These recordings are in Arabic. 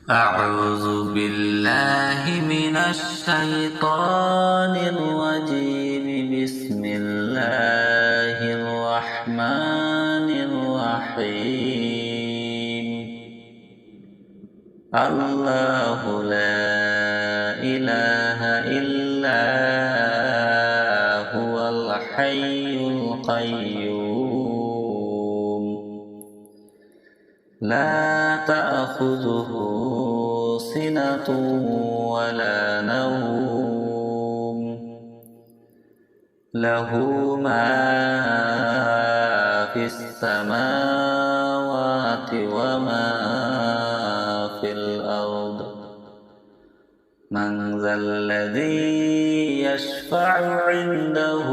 أعوذ بالله من الشيطان الرجيم. بسم الله الرحمن الرحيم. الله لا إله إلا هو الحي القيوم لا تأخذه سنة ولا نوم له ما في السماوات وما في الأرض. من ذا الذي يشفع عنده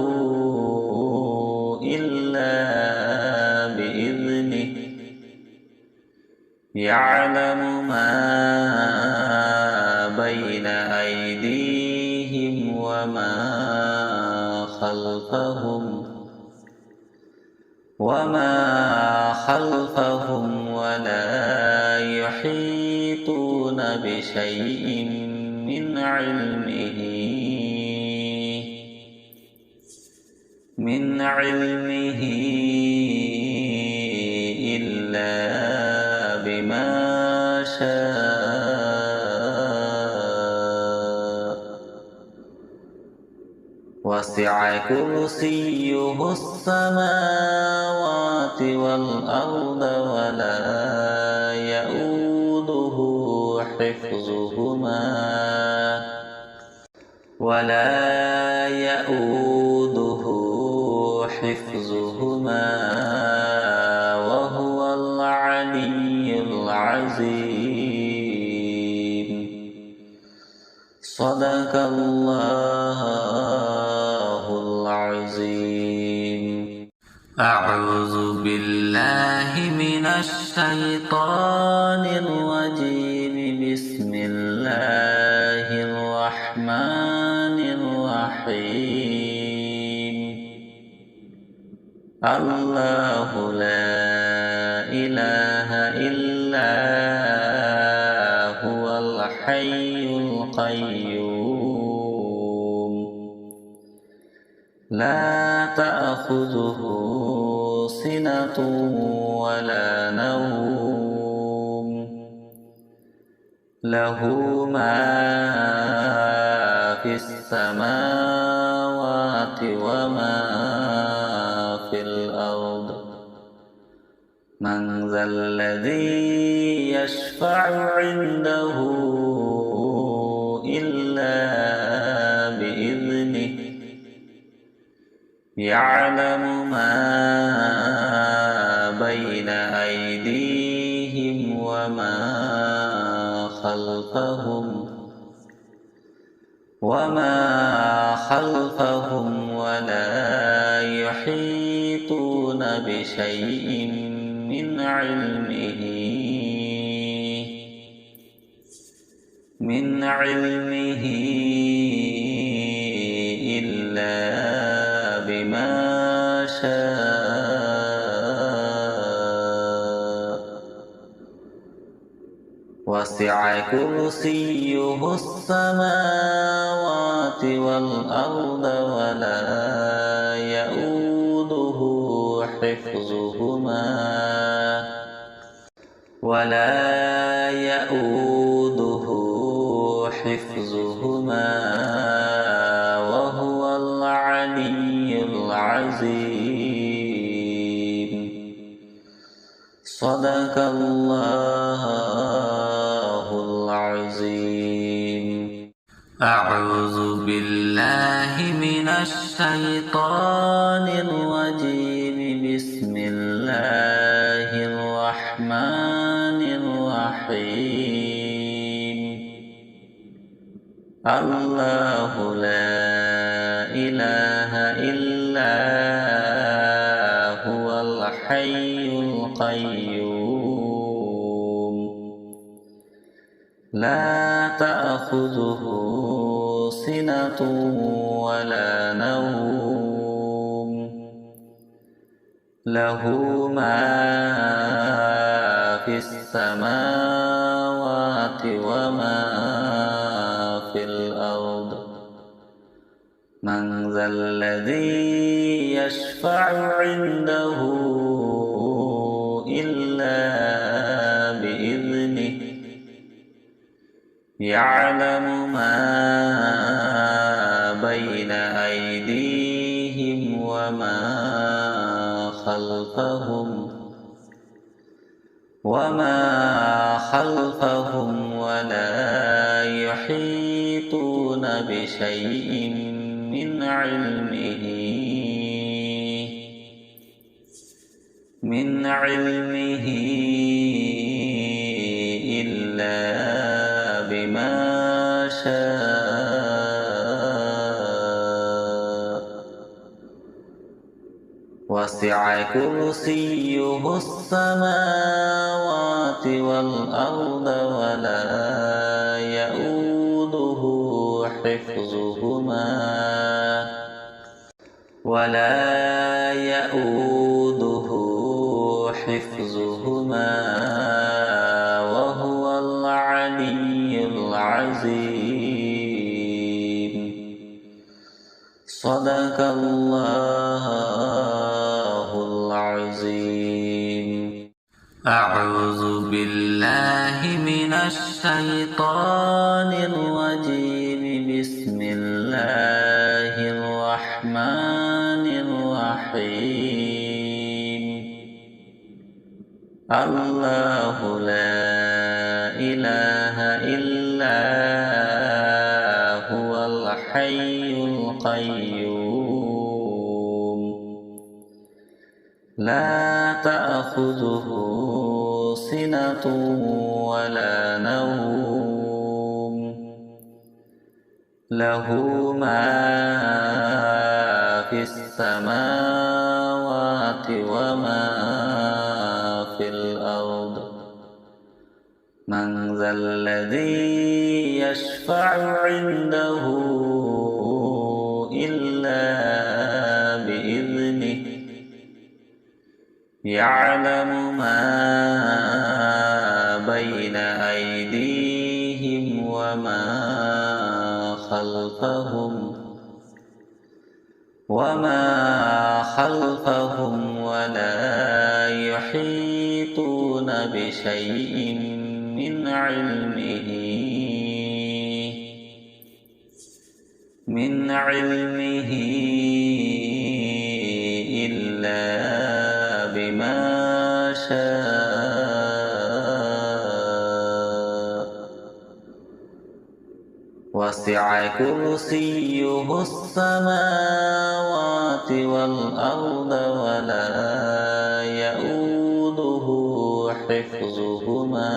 إلا بإذنه يعلم ما بين أيديهم وما خلفهم ولا يحيطون بشيء من علمه إلا بما شاء. وسع كرسيه السماوات والأرض ولا يؤوده حفظهما وهو العلي العظيم. صدق الله العظيم. أعوذ بالله من الشيطان الرجيم. بسم الله الرحمن الرحيم. الله لا إله إلا هو الحي القيوم لا تأخذه سنة ولا نوم له ما في السماوات وما في الأرض. من ذا الذي يشفع عنده إلا بإذنه يعلم ما بين أيديهم وما خلفهم ولا يحيطون بشيء من علمه إلا بما شاء. وسع كرسيه السماوات والأرض ولا يؤوده حفظهما وهو العلي العظيم. صدق الله العظيم. أعوذ بالله من الشيطان الرجيم. بسم الله الرحمن الرحيم. الله لا إله إلا هو الحي القيوم لا تأخذه سنة ولا نوم له ما في السماوات وما في الأرض من ذا الذي يشفع عنده إلا بإذنه يعلم ما بين أيديهم وما خلفهم ولا يحيطون بشيء من علمه إلا بما شاء وسع كرسيه السماوات والأرض ولا يؤوده حفظهما وهو العلي العظيم. صدق الله العظيم. أعوذ بالله من الشيطان الرجيم. بسم الله الرحمن الرحيم. الله لا إله إلا هو الحي القيوم لا تأخذه سنة ولا نوم له ما في السماوات وما في الأرض من ذا الذي يشفع عنده إلا بإذنه يعلم ما بين أيديهم وما خلفهم ولا يحيطون بشيء من علمه إلا بما شاء وسع كرسيه السماوات والأرض ولا يؤوده حفظهما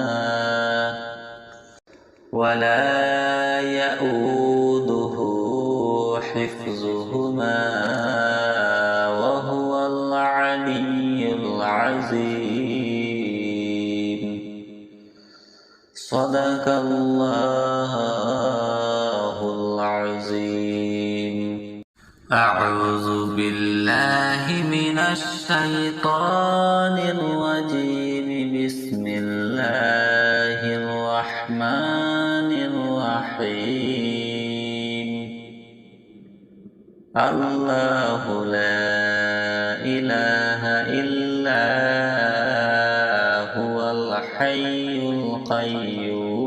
وهو العلي العظيم. صدق الله العظيم. أعوذ بالله من الشيطان الرجيم. بسم الله الرحمن الرحيم. الله لا إله إلا هو الحي القيوم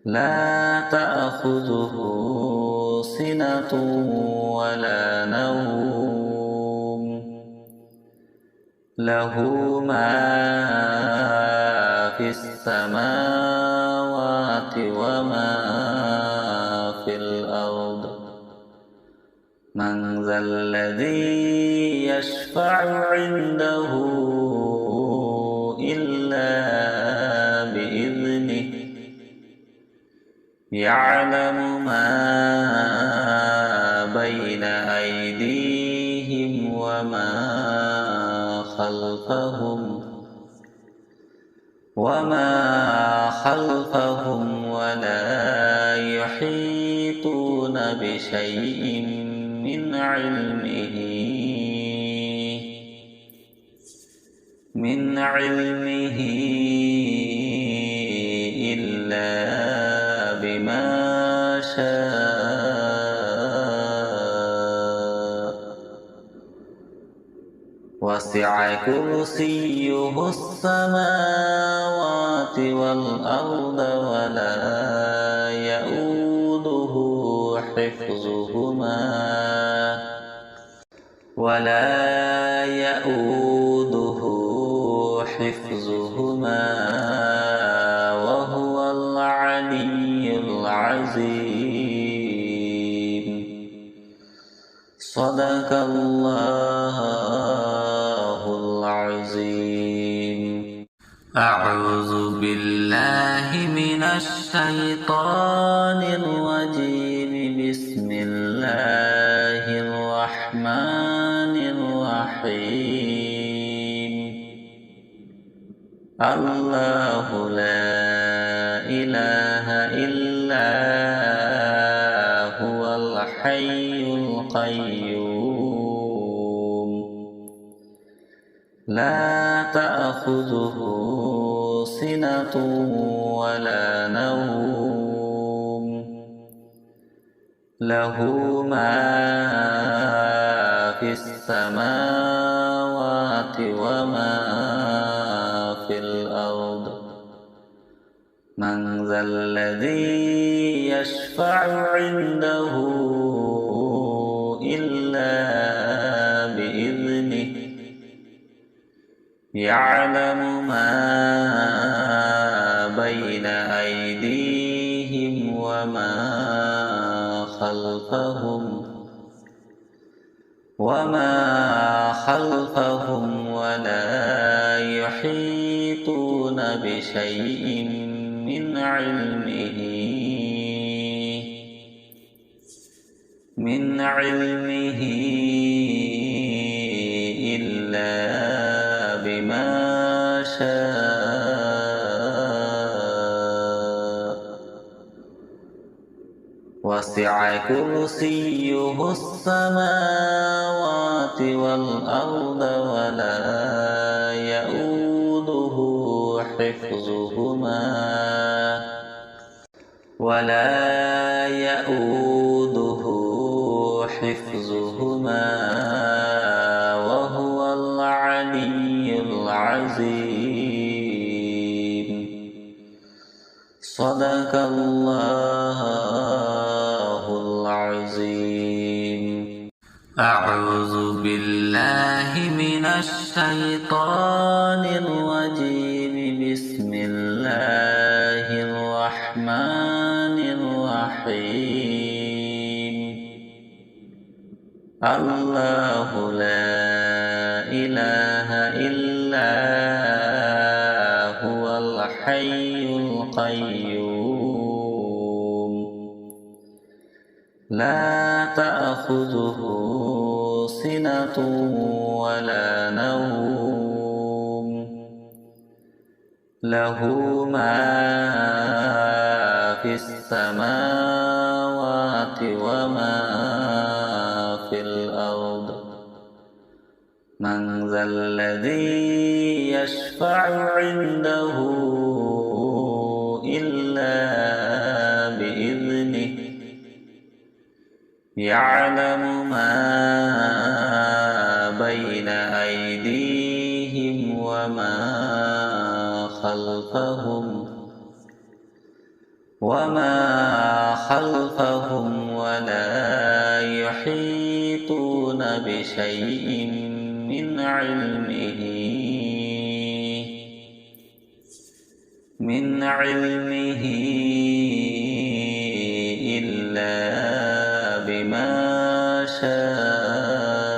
لا تأخذه سنة ولا نوم له ما في السماوات وما في الأرض من ذا الذي يشفع عنده إلا بإذنه يعلم ما بين أيديهم وما خلفهم ولا يحيطون بشيء من علمه وسع كرسيه السماوات والأرض ولا يؤوده حفظهما وهو العلي العظيم. صدق الله العظيم. أعوذ بالله من الشيطان الرجيم. بسم الله الرحمن الرحيم. الله لا إله إلا هو الحي القيوم لا تأخذه سنة ولا نوم له ما في السماوات وما في الأرض. من ذا الذي يشفع عنده إلا بإذنه يعلم ما بين أيديهم وما خلفهم ولا يحيطون بشيء من علمه إلا بما شاء. وسع كرسيه السماوات والأرض ولا يؤوده حفظهما وهو العلي العظيم. صدق الله العظيم. أعوذ بالله من الشيطان الرجيم. بسم الله الرحمن الرحيم. الله لا إله إلا هو الحي القيوم لا تأخذه سنة ولا نوم له ما في السماوات وما في الأرض. من ذا الذي يشفع عنده إلا بإذنه يعلم ما بين أيديهم وما خلفهم ولا يحيطون بشيء من علمه إلا بما شاء.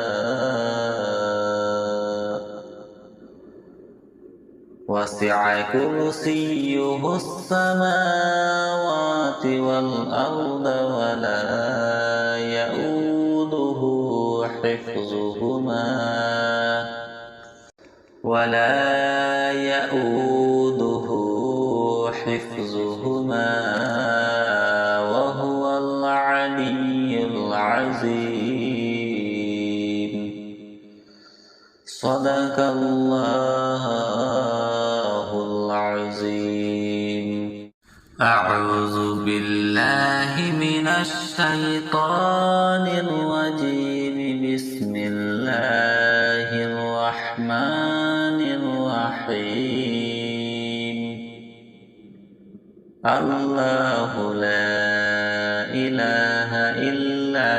وسع كرسيه السماوات والأرض ولا يؤوده حفظهما وهو العلي العظيم. صدق الله العظيم. أعوذ بالله من الشيطان الرجيم. بسم الله الرحمن الله لا إله إلا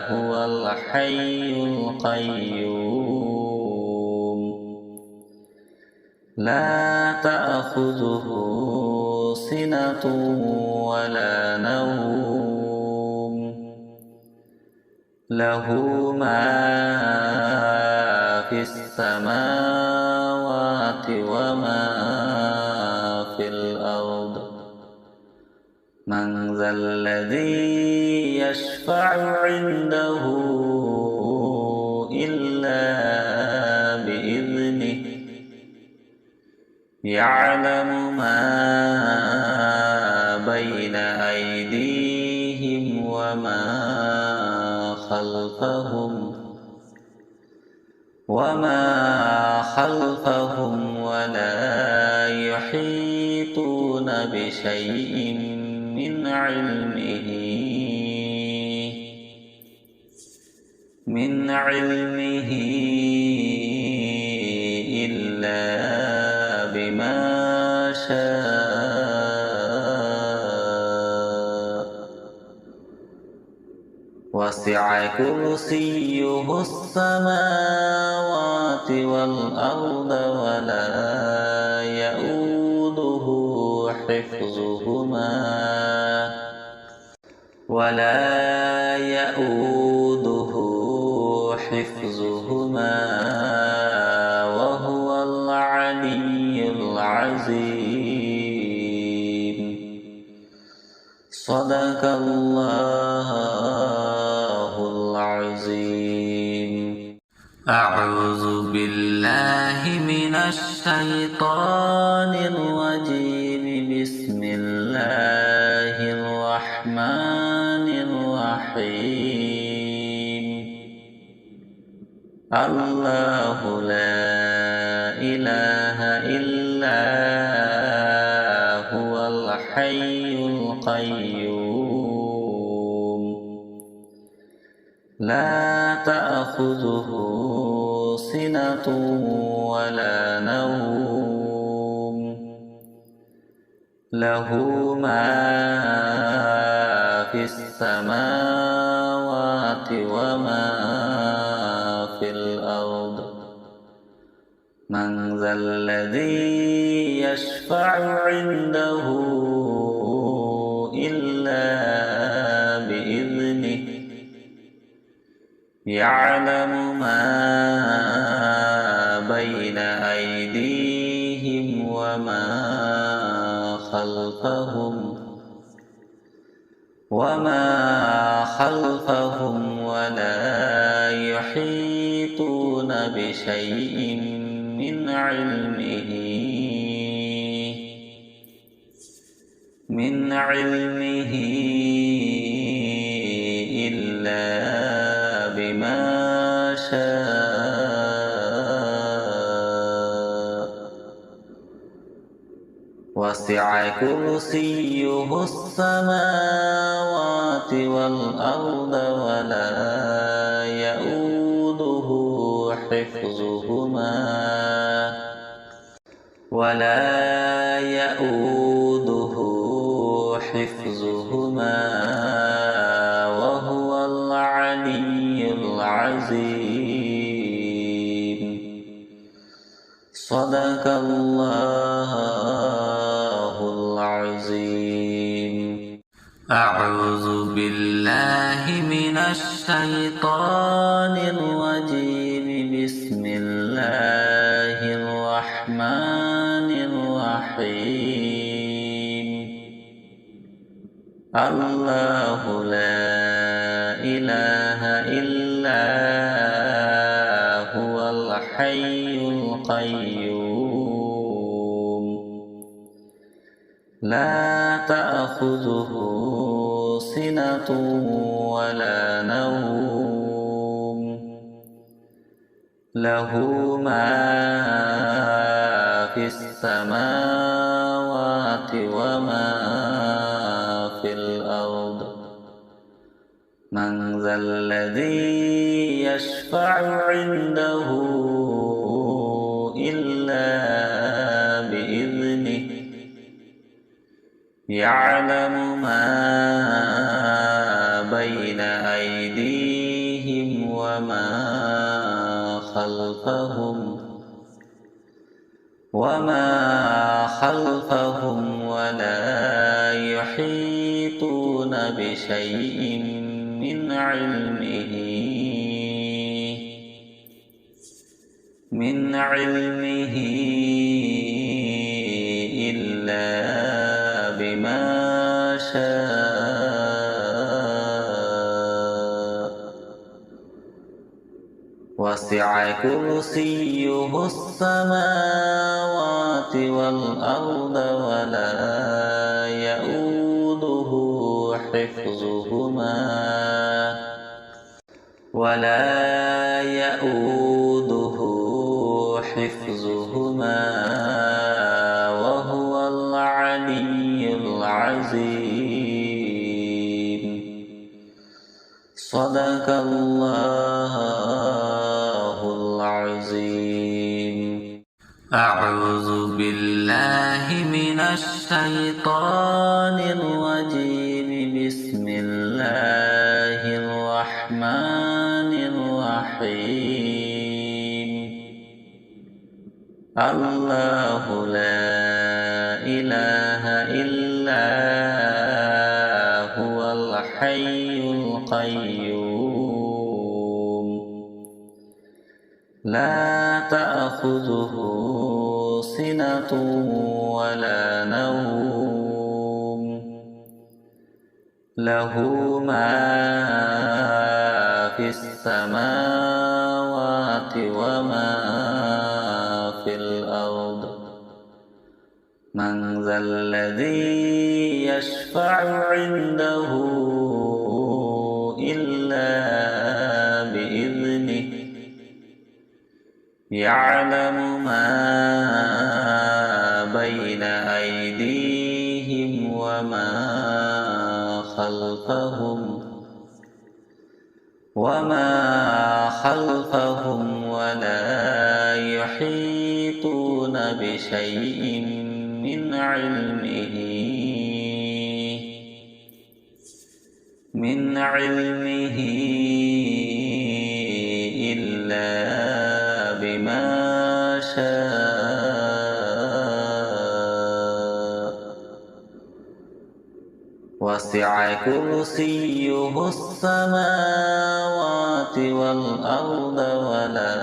هو الحي القيوم لا تأخذه سنة ولا نوم له ما في السماوات وما في الأرض من ذا الذي يشفع عنده إلا بإذنه يعلم ما بين أيديهم وما خلفهم ولا يحيطون بشيء من علمه إلا بما شاء وسع كرسيه السماوات والأرض ولا يؤوده حفظهما وهو العلي العظيم صدق الله العظيم أعوذ بالله من الشيطان الرجيم بسم الله الرحمن الرحيم الله لا إله إلا هو الحي القيوم لا تأخذه سنة ولا نوم له ما في السماوات وما في الأرض من ذا الذي يشفع عنده إلا بإذنه يعلم ما بين أيديهم وما خلفهم ولا يحيطون بشيء من علمه إلا بما شاء وسع كرسيه السماوات والأرض ولا يؤوده حفظهما وهو العلي العظيم صدق الله العظيم أعوذ بالله من الشيطان الرجيم بسم الله الرحمن الرحيم الله لا إله إلا هو الحي القيوم لا تأخذه سنة ولا نوم له ما في السماوات وما في الأرض من ذا الذي يشفع عنده إلا يعلم ما بين أيديهم وما خلفهم ولا يحيطون بشيء من علمه إلا بما شاء وسع كرسيه السماوات والأرض ولا يؤوده حفظهما وهو العلي العظيم. صدق الله العظيم. أعوذ بالله من الشيطان الرجيم. بسم الله الرحمن الرحيم. الله لا إله إلا هو الحي القيوم لا تأخذه سنة ولا نوم له ما في السماوات وما في الأرض. من ذا الذي يشفع عنده إلا بإذنه. يعلم ما بين أيديهم وما خلفهم ولا يحيطون بشيء من علمه إلا بما شاء وسع كرسيه السماوات والأرض ولا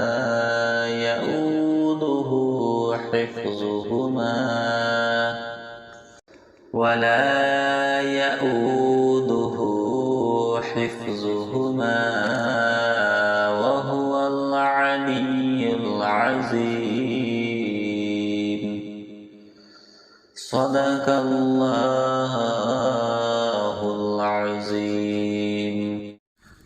يؤوده حفظهما وهو العلي العظيم. صدق الله العظيم.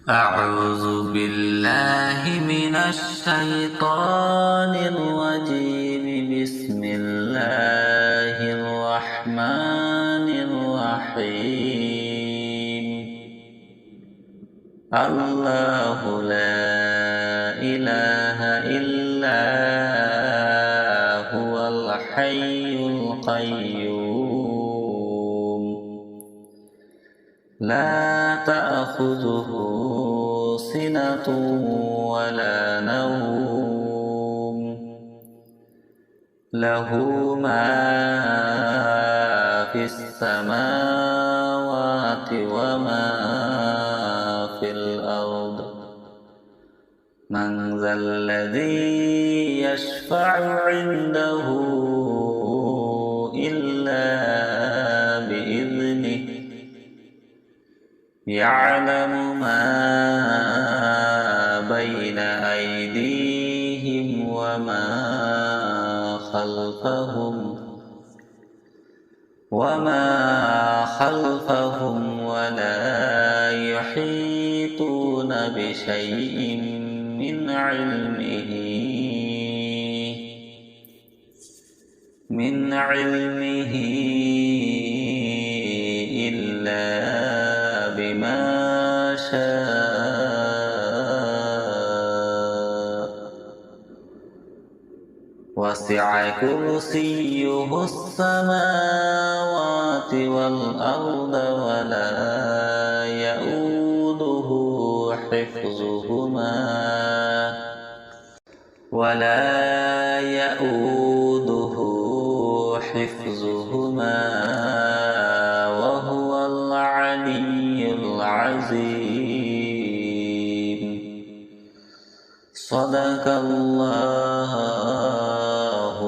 أعوذ بالله من الشيطان الرجيم. بسم الله الرحمن الرحيم. الله لا إله إلا هو الحي القيوم لا تأخذه سنة ولا نوم له ما في السماوات وما في الأرض. من ذا الذي يشفع عنده إلا بإذنه. يعلم ما بين أيديهم وما خلفهم ولا يحيطون بشيء من علمه إلا بما شاء وسع وسع كرسيه السماوات والأرض ولا يؤوده حفظهما وهو العلي العظيم. صدق الله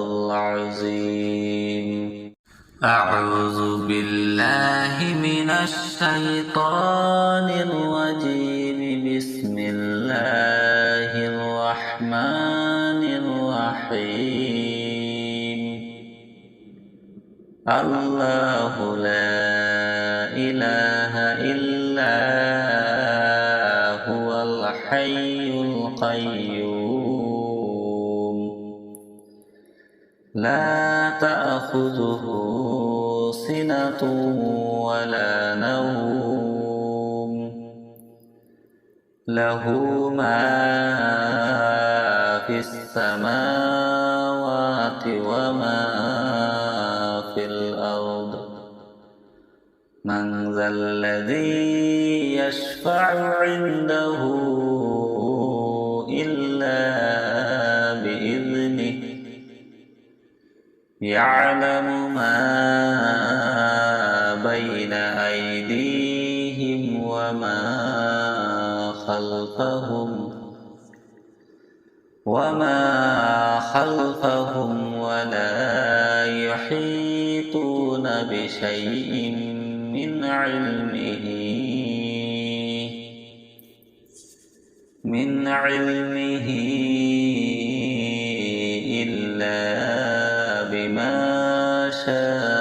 العظيم. أعوذ بالله من الشيطان الرجيم. بسم الله الرحمن الرحيم. الله لا إله إلا هو الحي القيوم لا تأخذه سنة ولا نوم له ما في السماوات وما في الأرض. من ذا الذي يشفع عنده إلا بإذنه يعلم ما بين أيديهم وما خلفهم ولا يحيطون بشيء من علمه إلا بما شاء.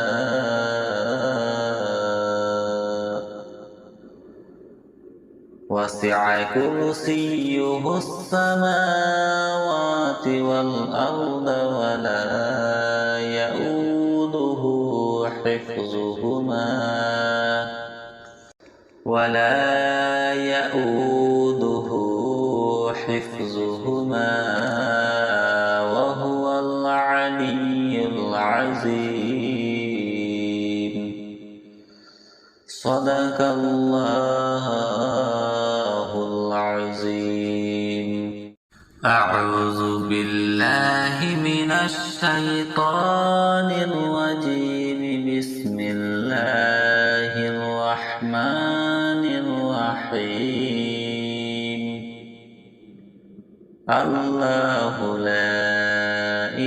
وسع كرسيه السماوات والأرض ولا يؤوده حفظهما وهو العلي العظيم. صدق الله العظيم. أعوذ بالله من الشيطان الرجيم. بسم الله الرحمن الرحيم. الله لا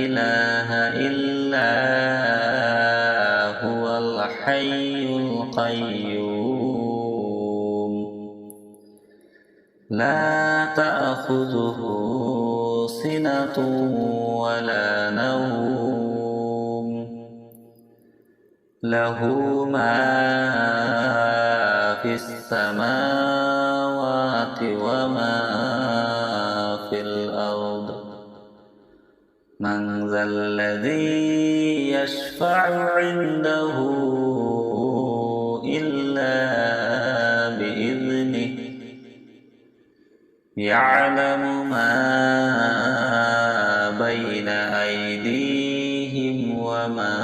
إله إلا هو الحي القيوم لا تأخذه سنة ولا نوم له ما في السماوات وما في الأرض. من ذا الذي يشفع عنده إلا بإذنه يعلم ما بين أيديهم وما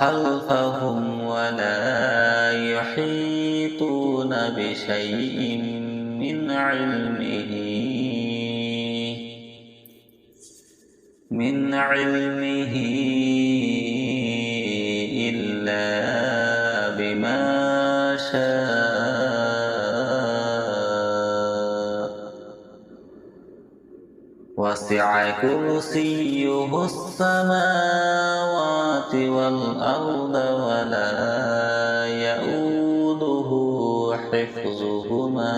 خلفهم ولا يحيطون بشيء من علمه إلا بما شاء. وسع كرسيه السماوات والأرض ولا يؤوده حفظهما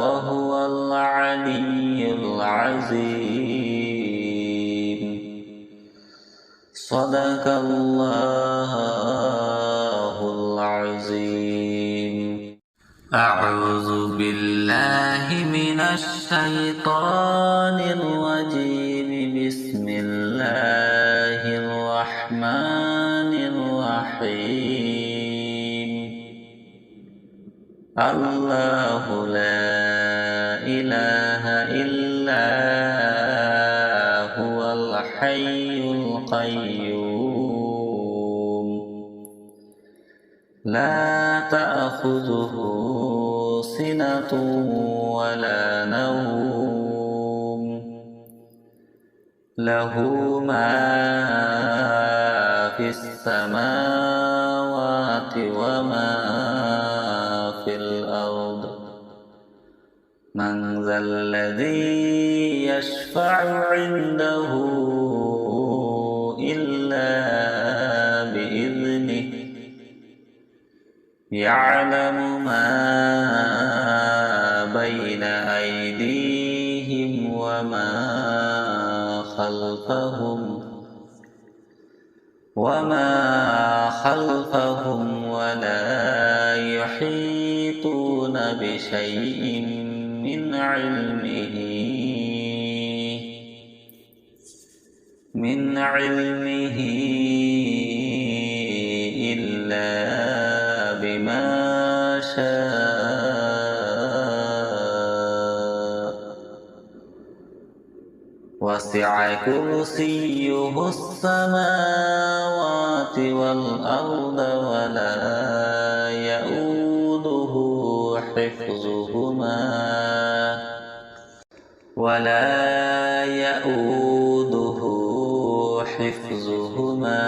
وهو العلي العظيم. صدق الله العظيم. أعوذ بالله من الشيطان الرجيم. بسم الله الرحمن الرحيم الله لا إله إلا هو الحي القيوم لا تأخذه سنة ولا نوم له ما في السماوات وما في الأرض من ذا الذي يشفع عنده إلا بإذنه يعلم ما بين أيديهم وما خلفهم ولا يحيطون بشيء من علمه إلا بما شاء وسع كرسيه السماوات والأرض ولا يؤوده حفظهما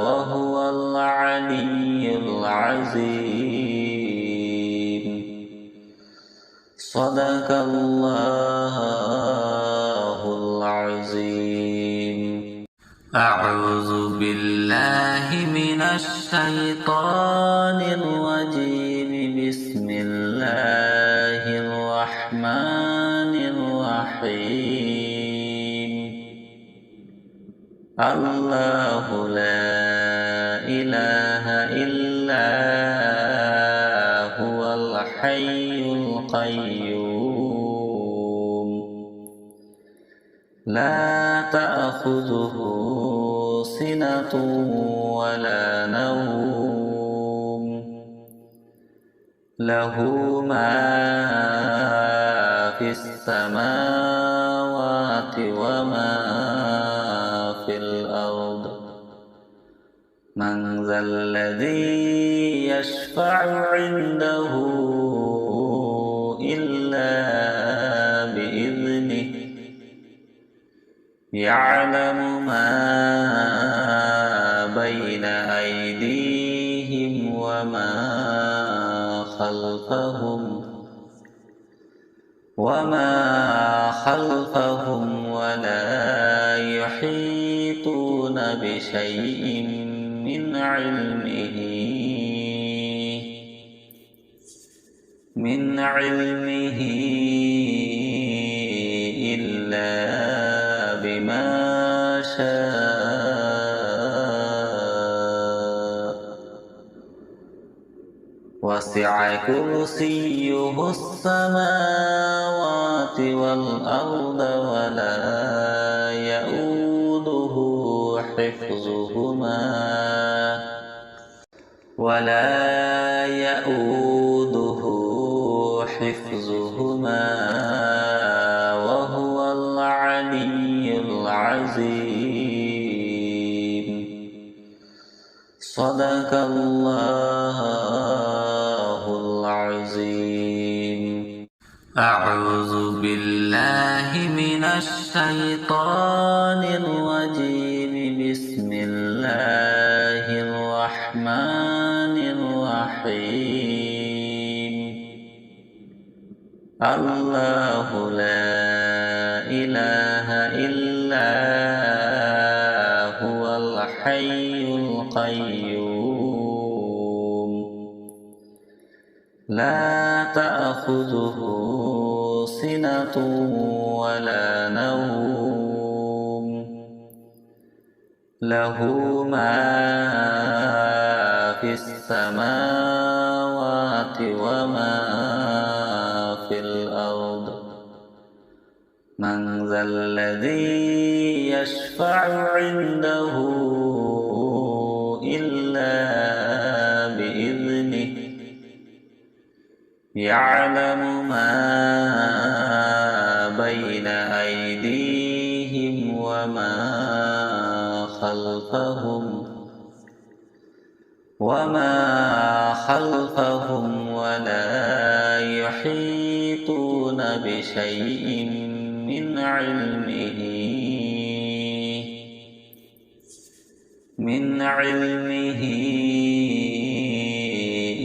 وهو العلي العظيم صدق الله العظيم أعوذ بالله من الشيطان الرجيم بسم الله الرحمن الرحيم الله لا إله إلا هو الحي القيوم لا تأخذه سنة ولا نوم له ما في السماوات وما في الأرض من ذا الذي يشفع عنده إلا بإذنه يعلم ما بين أيديهم وما خلفهم ولا يحيطون بشيء من علمه إلا بما شاء وسع كرسيه السماوات والأرض ولا يؤوده حفظهما وهو العلي العظيم صدق الله العظيم أعوذ بالله من الشيطان الرجيم بسم الله الرحمن الرحيم الله لا إله إلا هو الحي القيوم لا تأخذه سنة ولا نوم له ما في السماوات وما في الأرض من ذا الذي يشفع عنده يعلم ما بين أيديهم وما خلفهم ولا يحيطون بشيء من علمه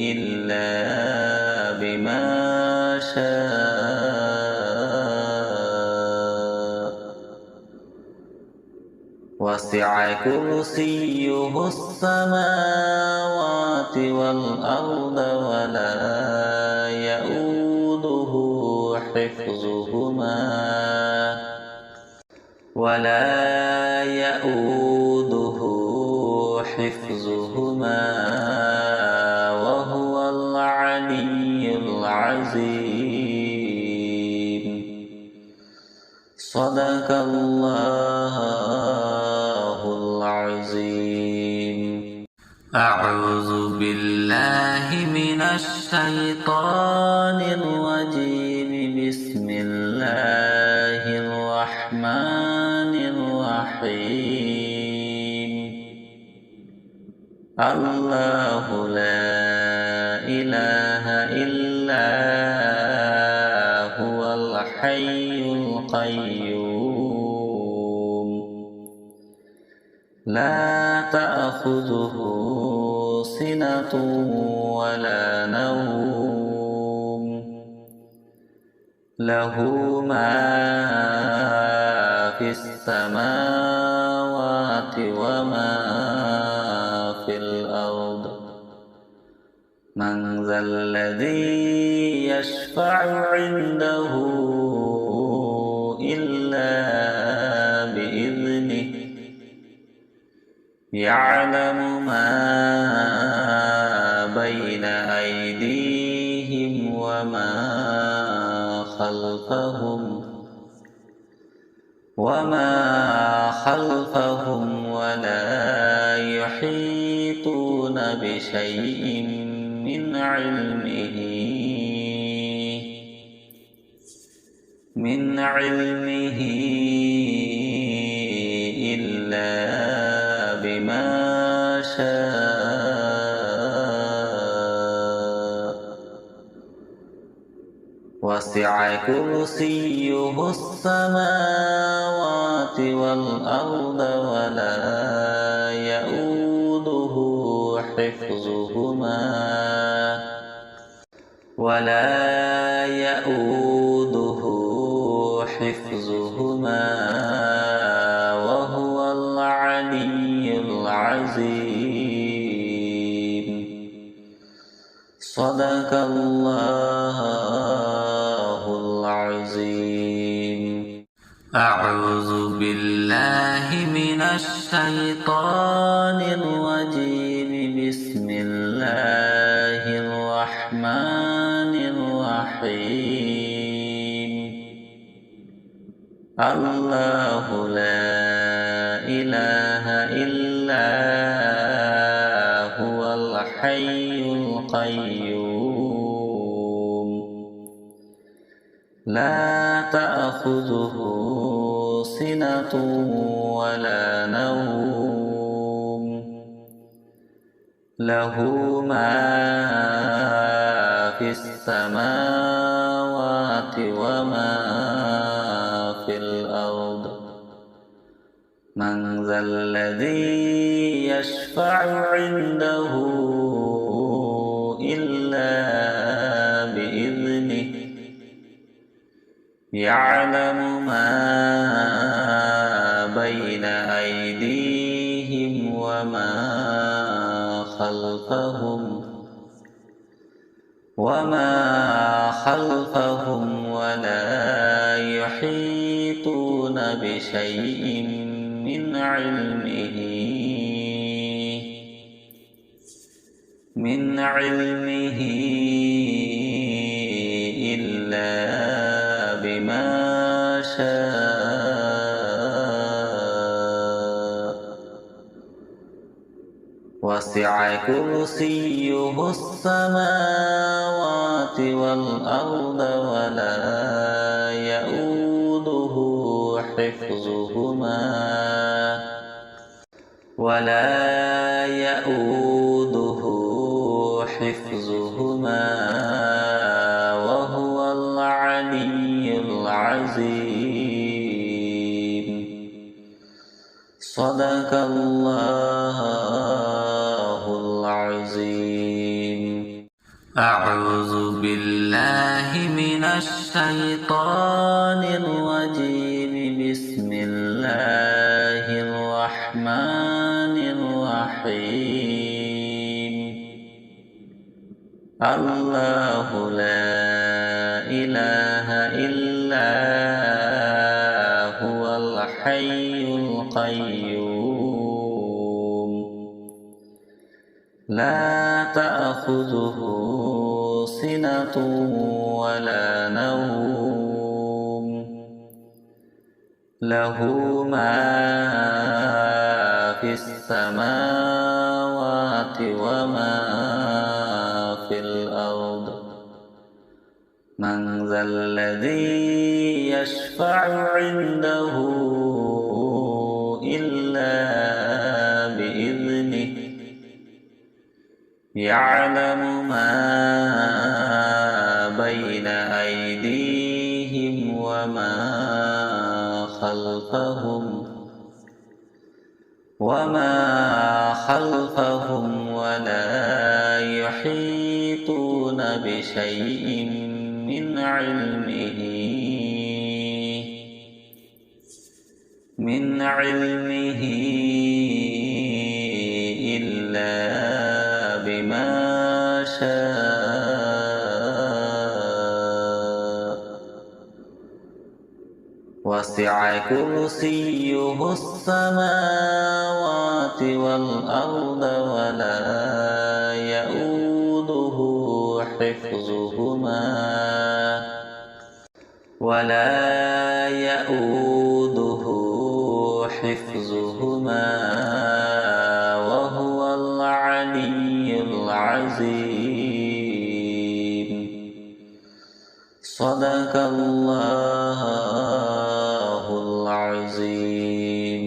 إلا بما شاء وسع كرسيه السماوات والأرض ولا يؤوده حفظهما وهو العلي العظيم. صدق الله العظيم. أعوذ بالله من الشيطان الرجيم. بسم الله الرحمن الرحيم. الله لا إله إلا هو الحي القيوم لا تأخذه سنة ولا نوم له ما في السماوات وما في الأرض. من ذا الذي يشفع عنده إلا بإذنه. يعلم ما بين أيديهم وما خلفهم ولا يحيطون بشيء من علمه إلا بما شاء وسع كرسيه السماوات والأرض ولا يؤوده حفظهما وهو العلي العظيم. صدق الله العظيم. أعوذ بالله من الشيطان الرجيم. بسم الله الرحمن الرحيم. الله لا إله إلا هو الحي القيوم لا تأخذه سنة ولا نوم له ما في السماوات وما في الأرض. من ذا الذي يشفع عنده إلا بإذنه. يعلم ما بين أيديهم وما خلفهم ولا يحيطون بشيء من علمه إلا بما شاء وسع كرسيه السماوات والأرض ولا يؤوده حفظهما وهو العلي العظيم. صدق الله العظيم. أعوذ بالله من الشيطان الرجيم. بسم الله الرحمن الرحيم. الله لا إله إلا هو الحي القيوم لا تأخذه سنة ولا نوم له ما في السماوات وما في الأرض. من ذا الذي يشفع عنده إلا بإذنه يعلم ما بين أيديهم وما خلفهم ولا يحيطون بشيء من علمه إلا بما شاء. وسع كرسيه السماوات والأرض ولا يؤوده حفظهما وهو العلي العظيم. صدق الله العظيم.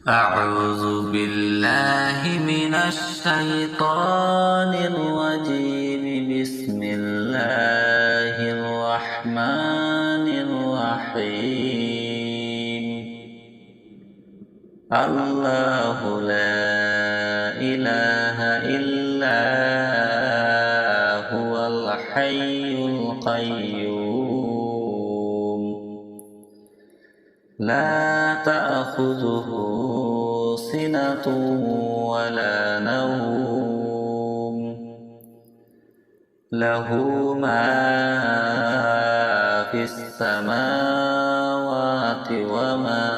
أعوذ بالله من الشيطان الرجيم. بسم الله الرحمن الرحيم. الله لا إله إلا هو الحي القيوم لا تأخذه سنة ولا نوم له ما في السماوات وما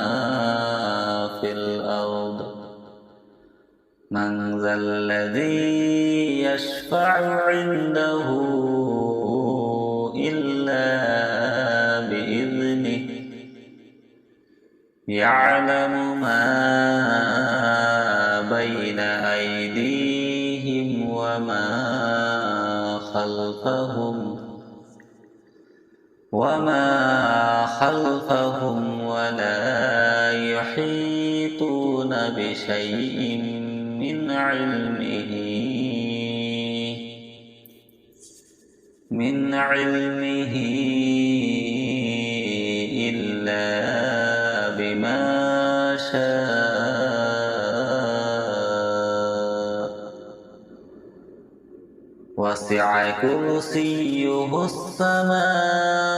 في الأرض. من ذا الذي يشفع عنده إلا بإذنه يعلم ما بين أيديهم وما خلفهم ولا يحيطون بشيء من علمه إلا بما شاء. وسع كرسيه السماوات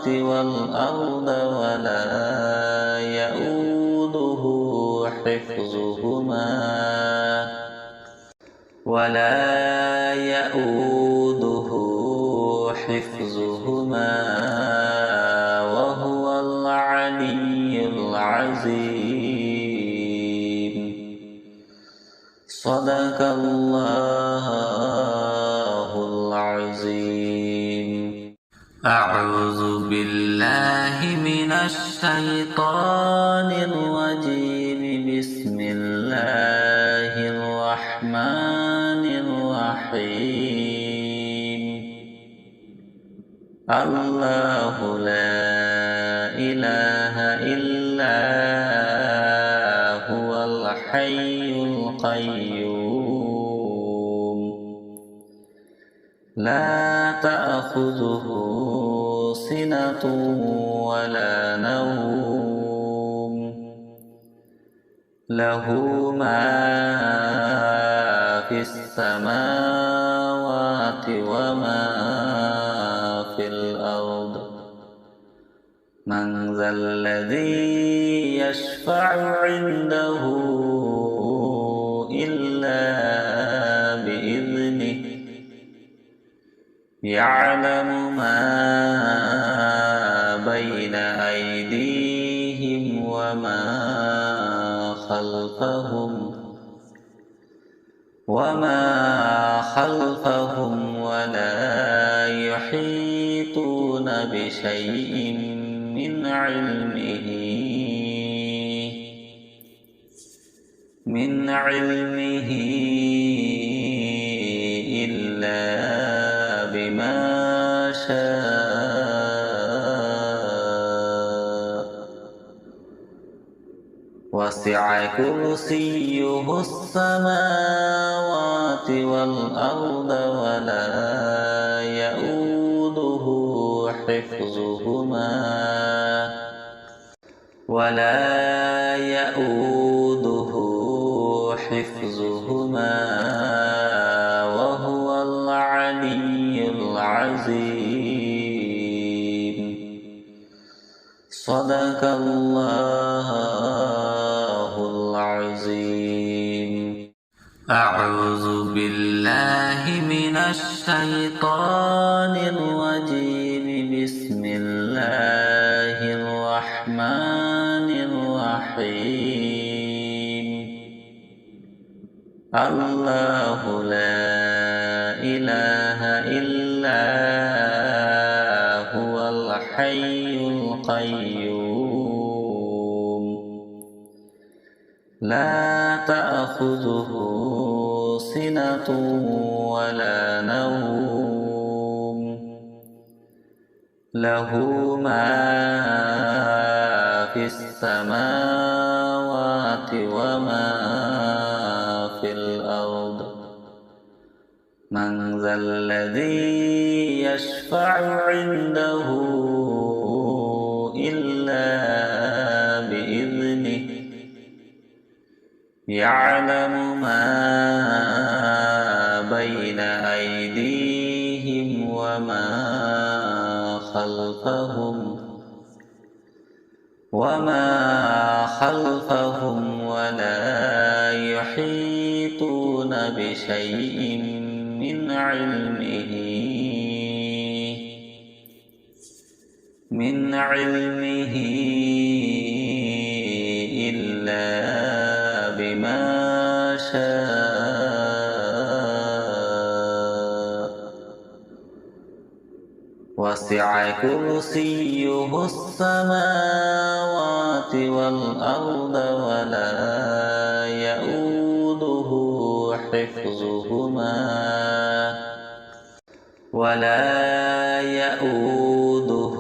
والأرض ولا يؤوده حفظهما وهو العلي العظيم. صدق الله العظيم. أعوذ بالله من الشيطان الرجيم. بسم الله الرحمن الرحيم الله لا إله إلا هو الحي القيوم لا تأخذه سنة ولا نوم له ما في السماوات وما في الأرض من ذا الذي يشفع عنده إلا بإذنه يعلم ما بين أيديهم وما خلفهم ولا يحيطون بشيء من علمه إلا بما شاء وسع كرسيه السماوات والأرض ولا يؤوده حفظهما وهو العلي العظيم صدق الله العظيم أعوذ بالله من الشيطان الرجيم بسم الله الرحمن الرحيم الله لا إله إلا هو الحي القيوم لا تأخذه سنة ولا نوم له ما في السماوات وما في الأرض من ذا الذي يشفع عنده إلا بإذنه يعلم ما بين أيديهم وما خلفهم ولا يحيطون بشيء من علمه إلا بما شاء وسع كرسيه السماوات والأرض ولا يؤوده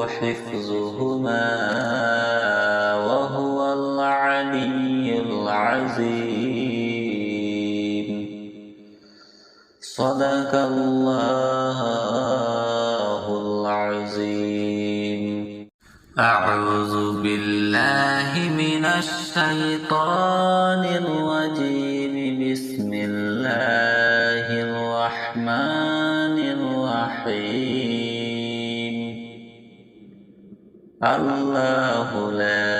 حفظهما وهو العلي العظيم صدق الله العظيم أعوذ بالله من الشيطان الرجيم بسم الله الرحمن الرحيم الله لا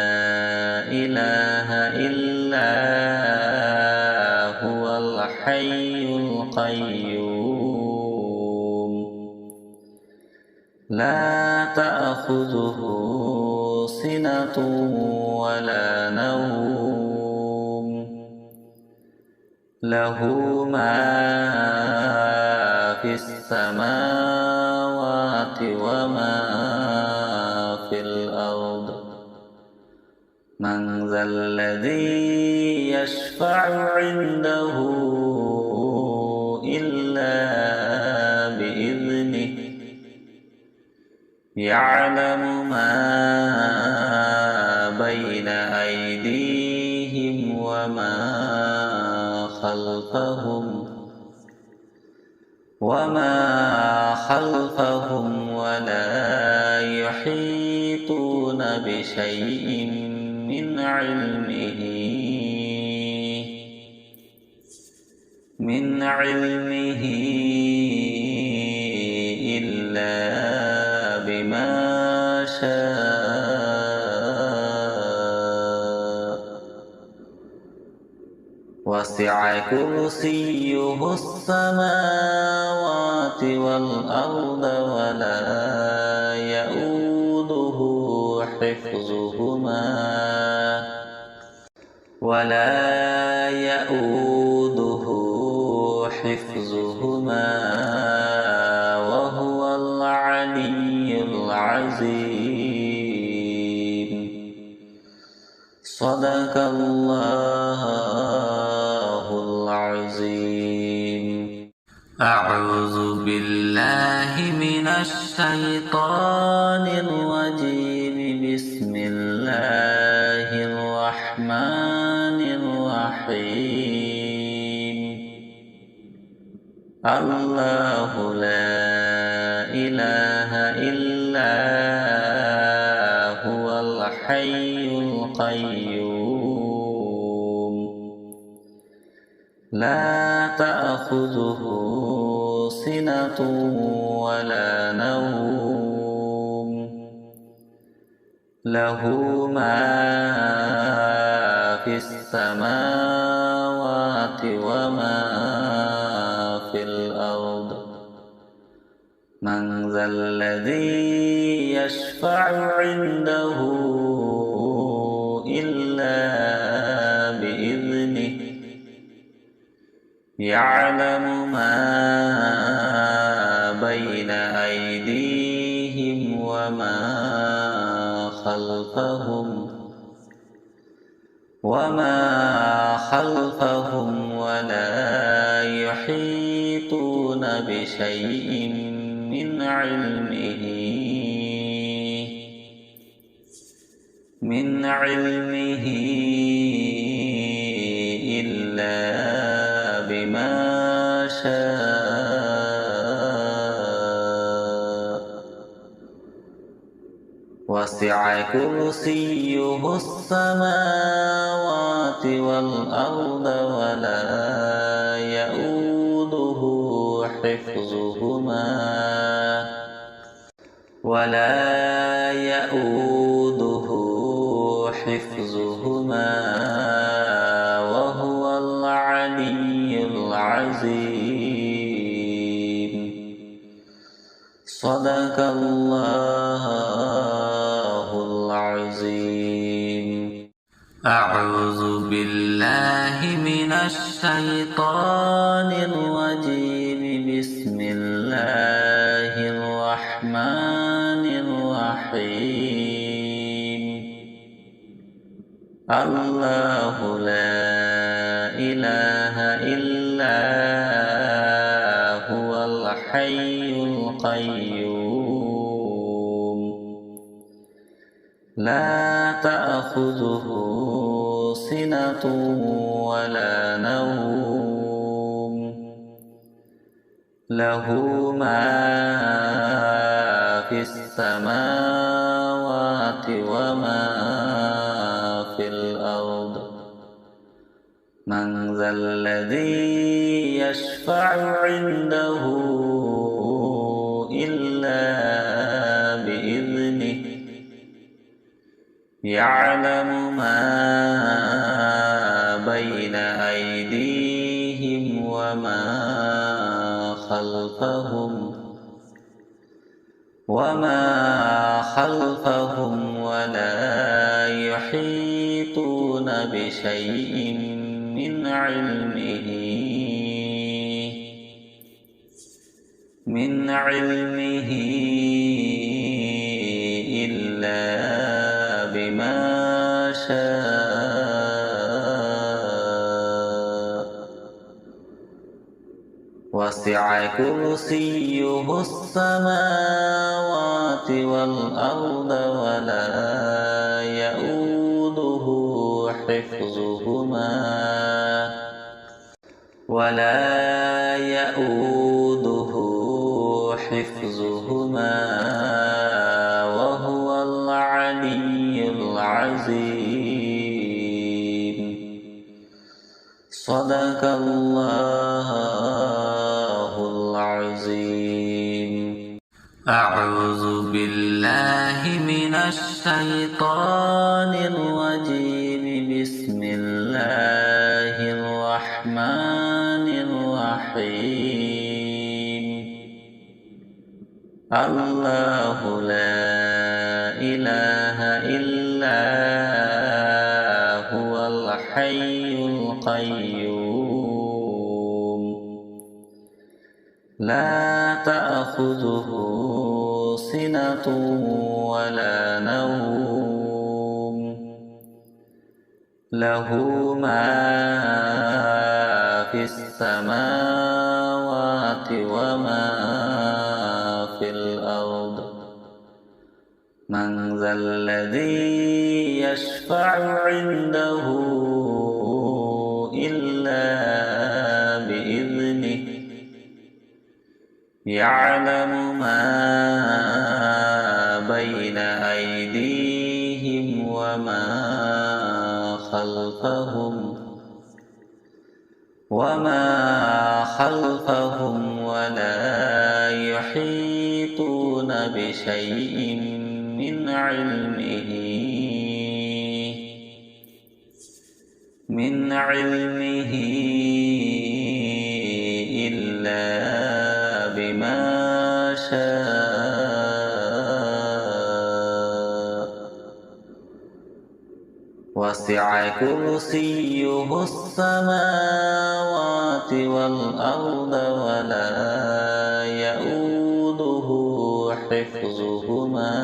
إله إلا هو الحي القيوم لا تأخذه سنة ولا نوم له ما في السماوات وما في الأرض من ذا الذي يشفع عنده يعلم ما بين أيديهم وما خلفهم ولا يحيطون بشيء من علمه إلا بما شاء وسع كرسيه السماوات والأرض ولا يؤوده حفظهما وهو العلي العظيم. صدق الله العظيم. أعوذ بالله من الشيطان الرجيم. بسم الله الرحمن الرحيم. الله لا إله إلا هو الحي القيوم لا تأخذه سنة ولا نوم له ما في السماوات وما في الأرض. من ذا الذي يشفع عنده إلا بإذنه. يعلم ما بين أيديهم وما خلفهم ولا يحيطون بشيء من علمه إلا بما شاء وسع كرسيه السماوات والأرض ولا يؤوده حفظهما وهو العلي العظيم. صدق الله العظيم. أعوذ بالله من الشيطان الرجيم. بسم الله الرحمن الرحيم. الله لا إله إلا هو الحي القيوم لا تأخذه سنة ولا نوم له ما في السماوات وما في الأرض. من ذا الذي يشفع عنده إلا بإذنه. يعلم ما بين أيديهم وما خلفهم ولا يحيطون بشيء من علمه إلا بما شاء وسع كرسيه السماوات والأرض ولا يؤوده حفظهما وهو العلي العظيم. صدق الله العظيم. أعوذ بالله من الشيطان الرجيم. بسم الله الرحمن الرحيم. الله لا إله إلا هو الحي القيوم لا تأخذه سنة ولا نوم له ما في السماوات وما في الأرض. من ذا الذي يشفع عنده إلا بإذنه يعلم ما بين أيديهم وما خلفهم ولا يحيطون بشيء من علمه إلا بما شاء. وسع كرسيه السماوات والأرض ولا يؤوده حفظهما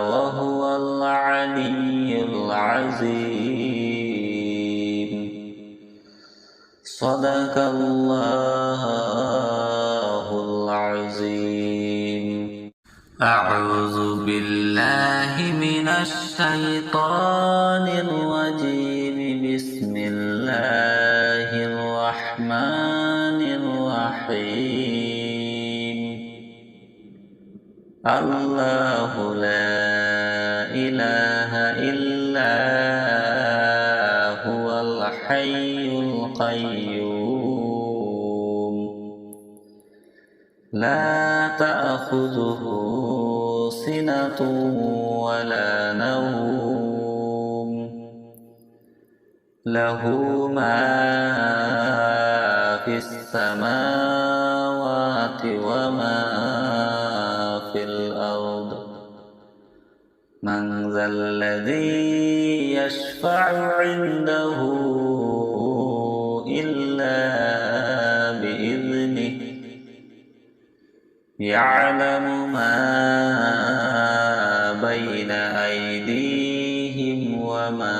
وهو العلي العظيم. صدق الله العظيم. أعوذ بالله من الشيطان الرجيم. بسم الله الرحمن الرحيم. الله لا إله إلا هو الحي القيوم لا تأخذه سنة ولا نوم له ما في السماوات وما في الأرض. من ذا الذي يشفع عنده إلا بإذنه يعلم ما بين أيديهم وما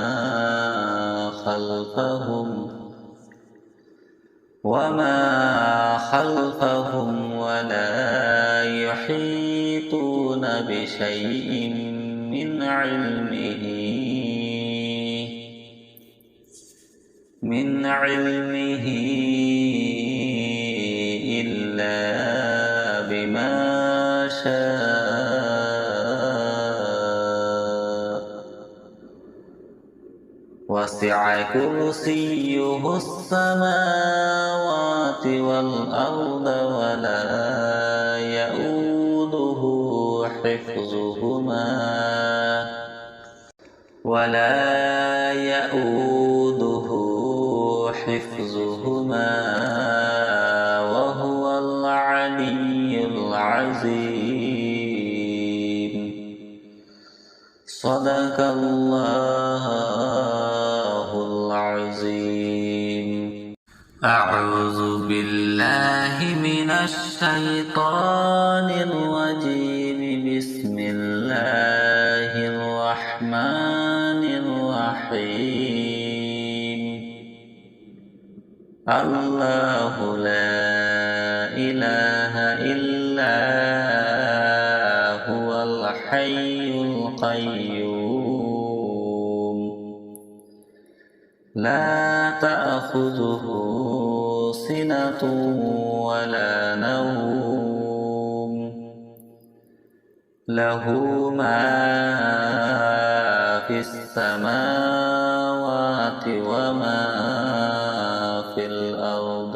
خلفهم ولا يحيطون بشيء من علمه إلا بما شاء. وسع كرسيه السماوات والأرض ولا يؤوده حفظهما وهو العلي العظيم. صدق الله العظيم. أعوذ بالله من الشيطان الرجيم. بسم الله الرحمن الله لا إله إلا هو الحي القيوم لا تأخذه سنة ولا نوم له ما في السماوات وما في الأرض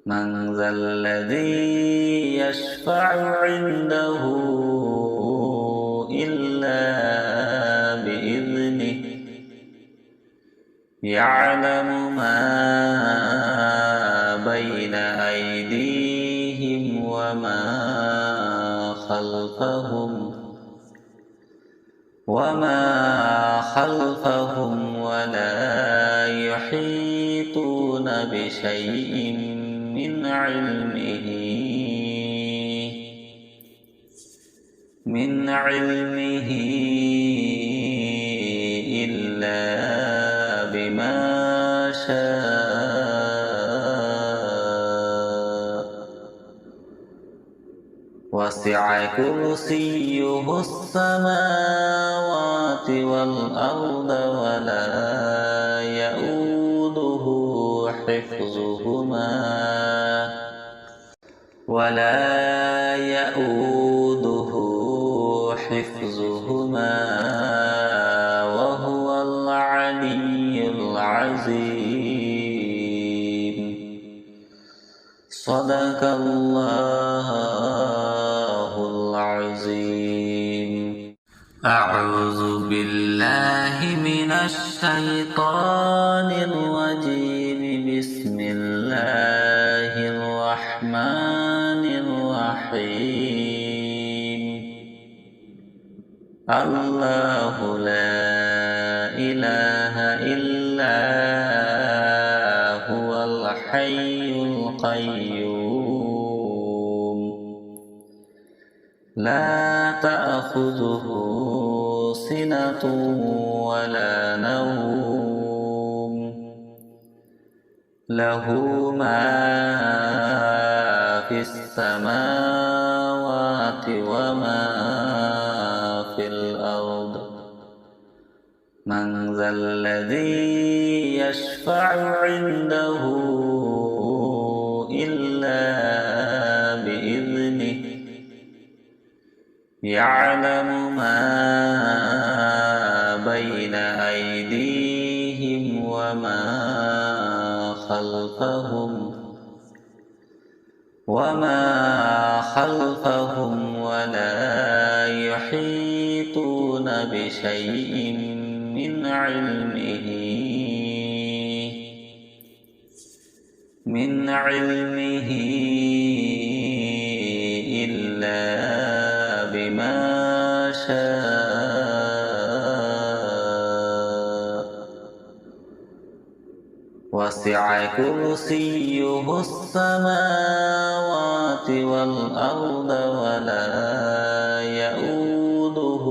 من ذا الذي يشفع عنده إلا بإذنه يعلم ما بين أيديهم وما خلفهم ولا يحيطون بشيء من علمه إلا بما شاء وسع كرسيه السماوات والأرض ولا يؤوده حفظهما وهو العلي العظيم صدق الله العظيم. أعوذ بالله من الشيطان الرجيم. بسم الله الرحمن الرحيم. الله لا إله إلا هو الحي القيوم لا تأخذه سنة ولا نوم له ما في السماوات وما في الأرض من ذا الذي يشفع عنده إلا بإذنه يعلم ما بين أيديهم وما خلفهم ولا يحيطون بشيء من علمه إلا بما شاء وسع كرسيه السماوات والأرض ولا يؤوده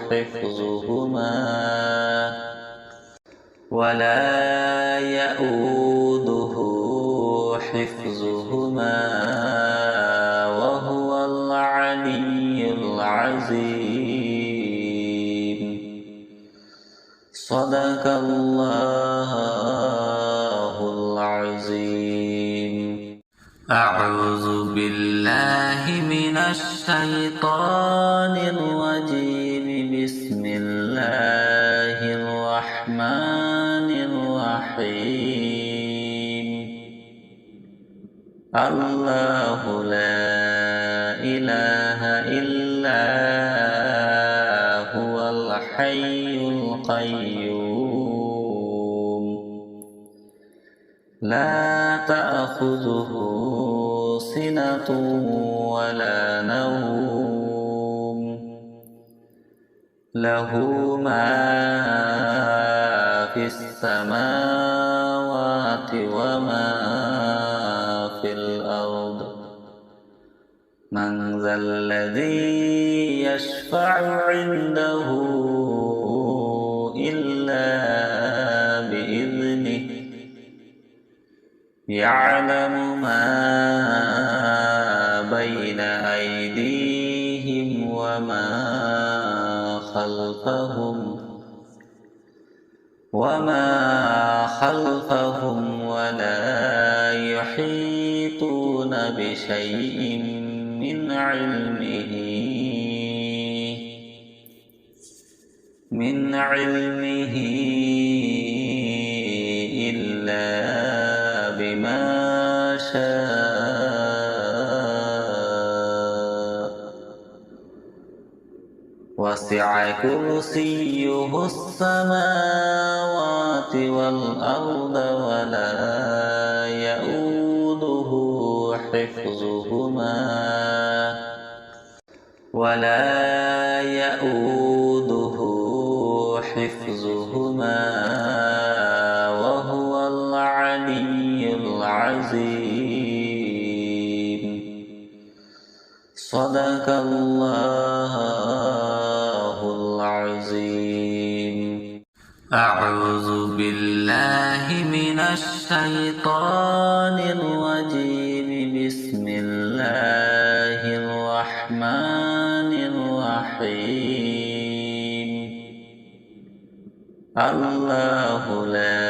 حفظهما وهو العلي العظيم صدق الله العظيم. أعوذ بالله من الشيطان الرجيم. بسم الله الرحمن الرحيم. الله لا إله إلا هو الحي القيوم لا تأخذه سنة ولا نوم له ما في السماوات وما في الأرض من ذا الذي يشفع عنده إلا بإذنه يعلم ما بين أيديهم وما خلفهم ولا يحيطون بشيء من علمه إلا بما شاء وسع كرسيه السماوات والأرض ولا يؤوده حفظهما وهو العلي العظيم. صدق الله العظيم. أعوذ بالله من الشيطان الرجيم. بسم الله الرحمن الرحيم. الله لا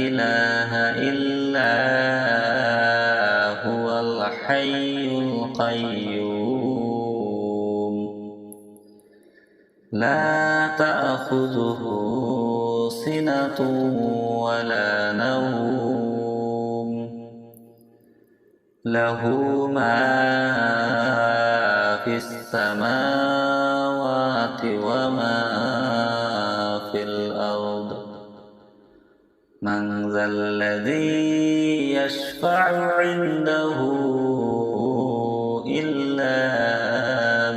إله إلا هو الحي القيوم لا تأخذه سنة ولا نوم له ما في السماوات وما في الأرض. من ذا الذي يشفع عنده إلا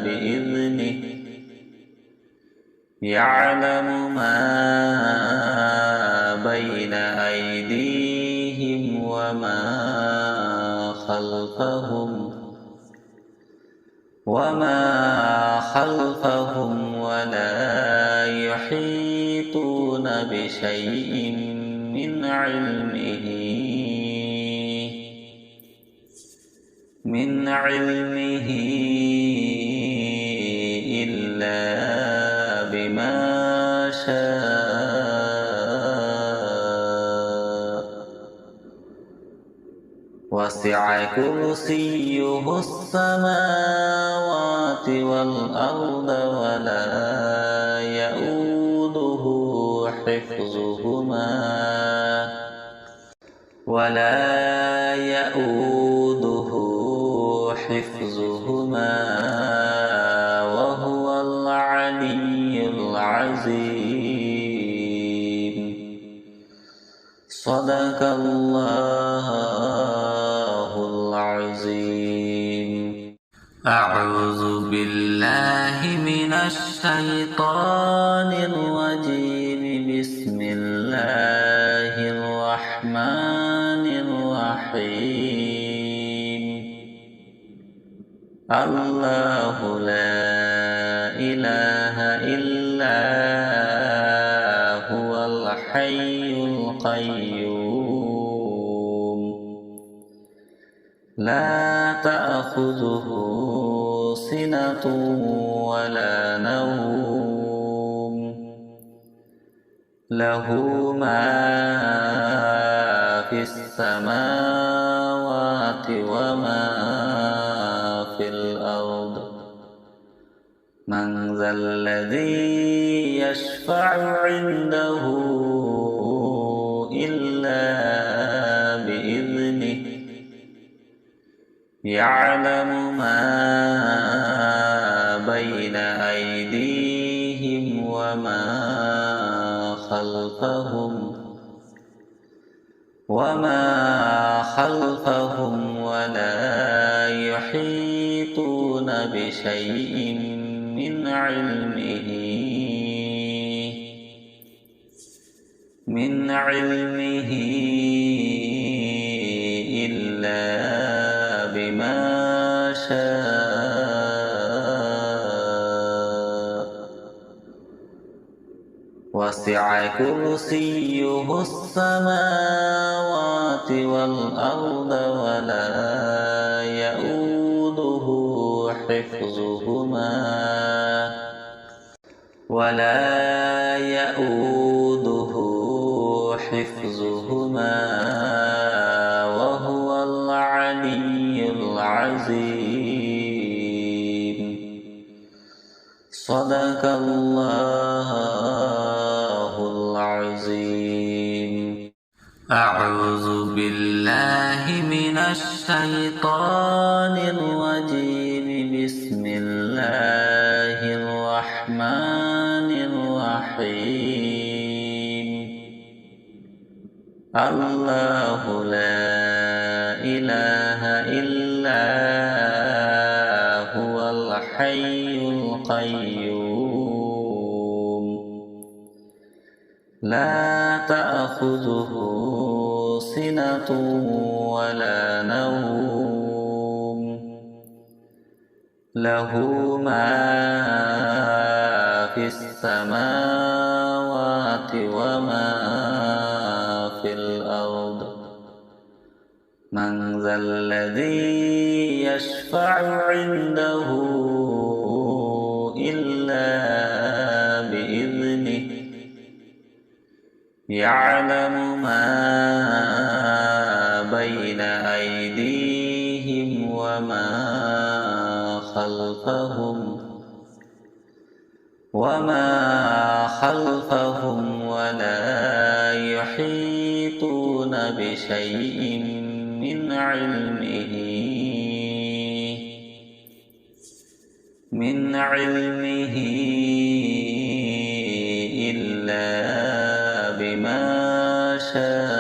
بإذنه. يعلم ما بين أيديهم وما خلفهم ولا يحيطون بشيء من علمه إلا بما شاء وسع كرسيه السماوات والأرض ولا يؤوده حفظهما وهو العلي العظيم. صدق الله العظيم. أعوذ بالله من الشيطان الرجيم. بسم الله الرحمن الرحيم. الله لا إله إلا هو الحي القيوم لا تأخذه سنة ولا نوم له ما في السماوات وما في الأرض. من ذا الذي يشفع عنده إلا بإذنه. يعلم ما بين أيديهم وما خلفهم ولا يحيطون بشيء من علمه إلا بما شاء وسع كرسيه السماوات والأرض ولا يؤوده حفظهما وهو العلي العظيم. صدق الله العظيم. أعوذ بالله من الشيطان الرجيم. بسم الله الرحمن الرحيم. الله لا إله إلا هو الحي القيوم لا تأخذه سنة ولا نوم له ما في السماوات وما في الأرض. من ذا الذي يشفع عنده إلا بإذنه يعلم ما بين أيديهم وما خلفهم ولا يحيطون بشيء من علمه إلا بما شاء.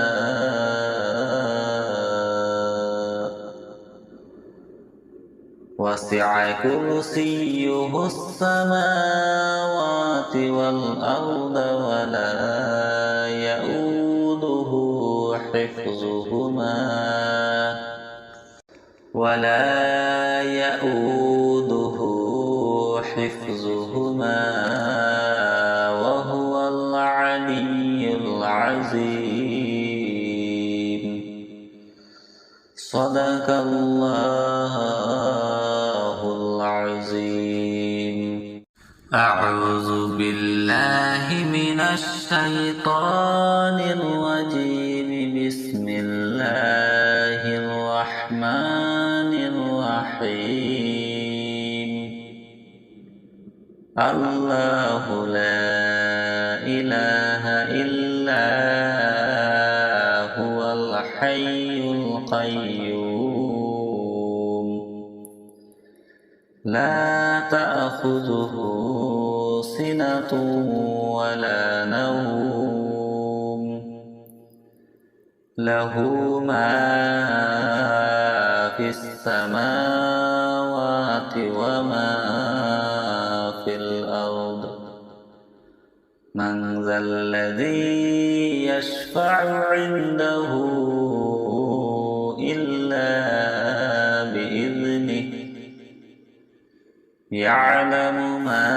وسع كرسيه السماوات والأرض ولا يؤوده حفظهما وهو العلي العظيم. صدق الله العظيم. أعوذ بالله من الشيطان الرجيم. بسم الله الرحمن الرحيم. الله لا إله إلا هو الحي القيوم لا تأخذه سنة ولا نوم له ما في السماوات وما في الأرض. من ذا الذي يشفع عنده إلا بإذنه يعلم ما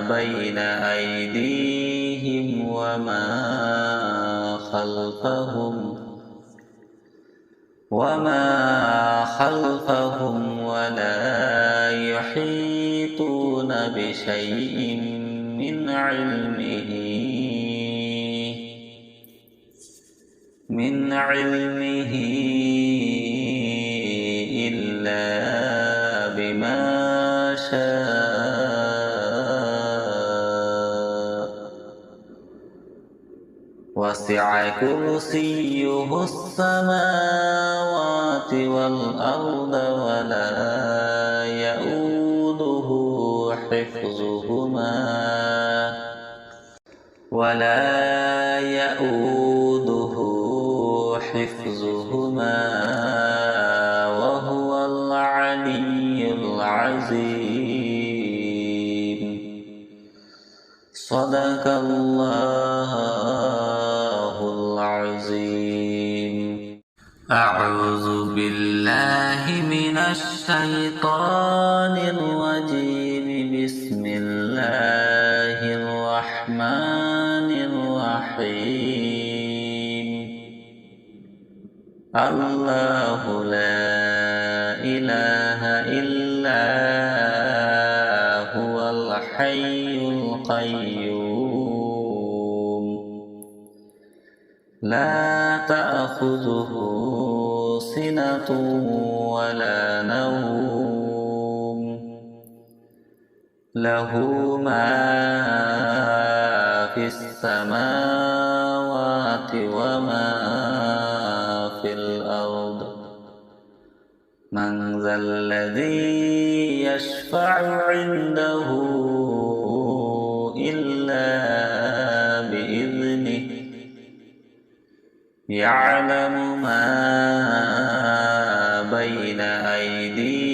بين أيديهم وما خلفهم ولا يحيطون بشيء من علمه إلا بما شاء. وسع كرسيه السماوات والأرض ولا يؤوده حفظهما وهو العلي العظيم. صدق الله العظيم. أعوذ بالله من الشيطان الرجيم. بسم الله الرحمن الله لا إله إلا هو الحي القيوم لا تأخذه سنة ولا نوم له ما في السماوات وما في الأرض من ذا الذي يشفع عنده إلا بإذنه يعلم ما بين أيديهم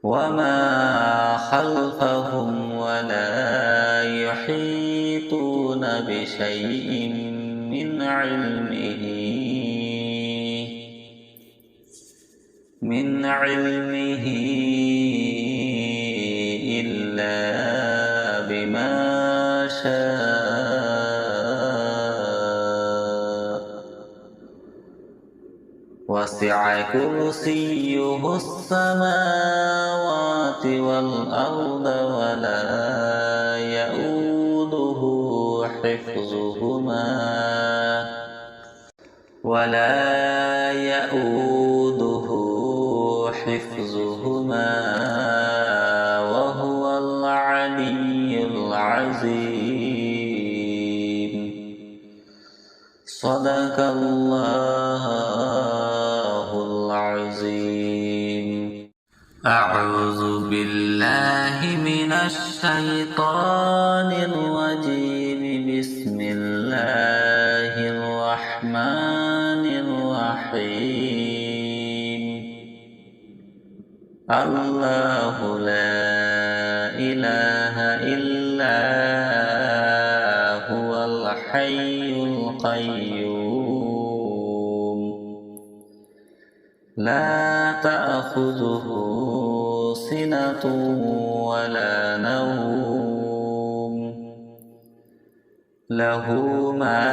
وما خلفهم ولا يحيطون بشيء من علمه إلا بما شاء وسع كرسيه السماوات والأرض ولا يؤوده حفظهما وهو العلي العظيم صدق الله العظيم أعوذ بالله من الشيطان الرجيم بسم الله الرحمن الرحيم الله لا إله إلا هو الحي القيوم لا تأخذه سنة ولا نوم له ما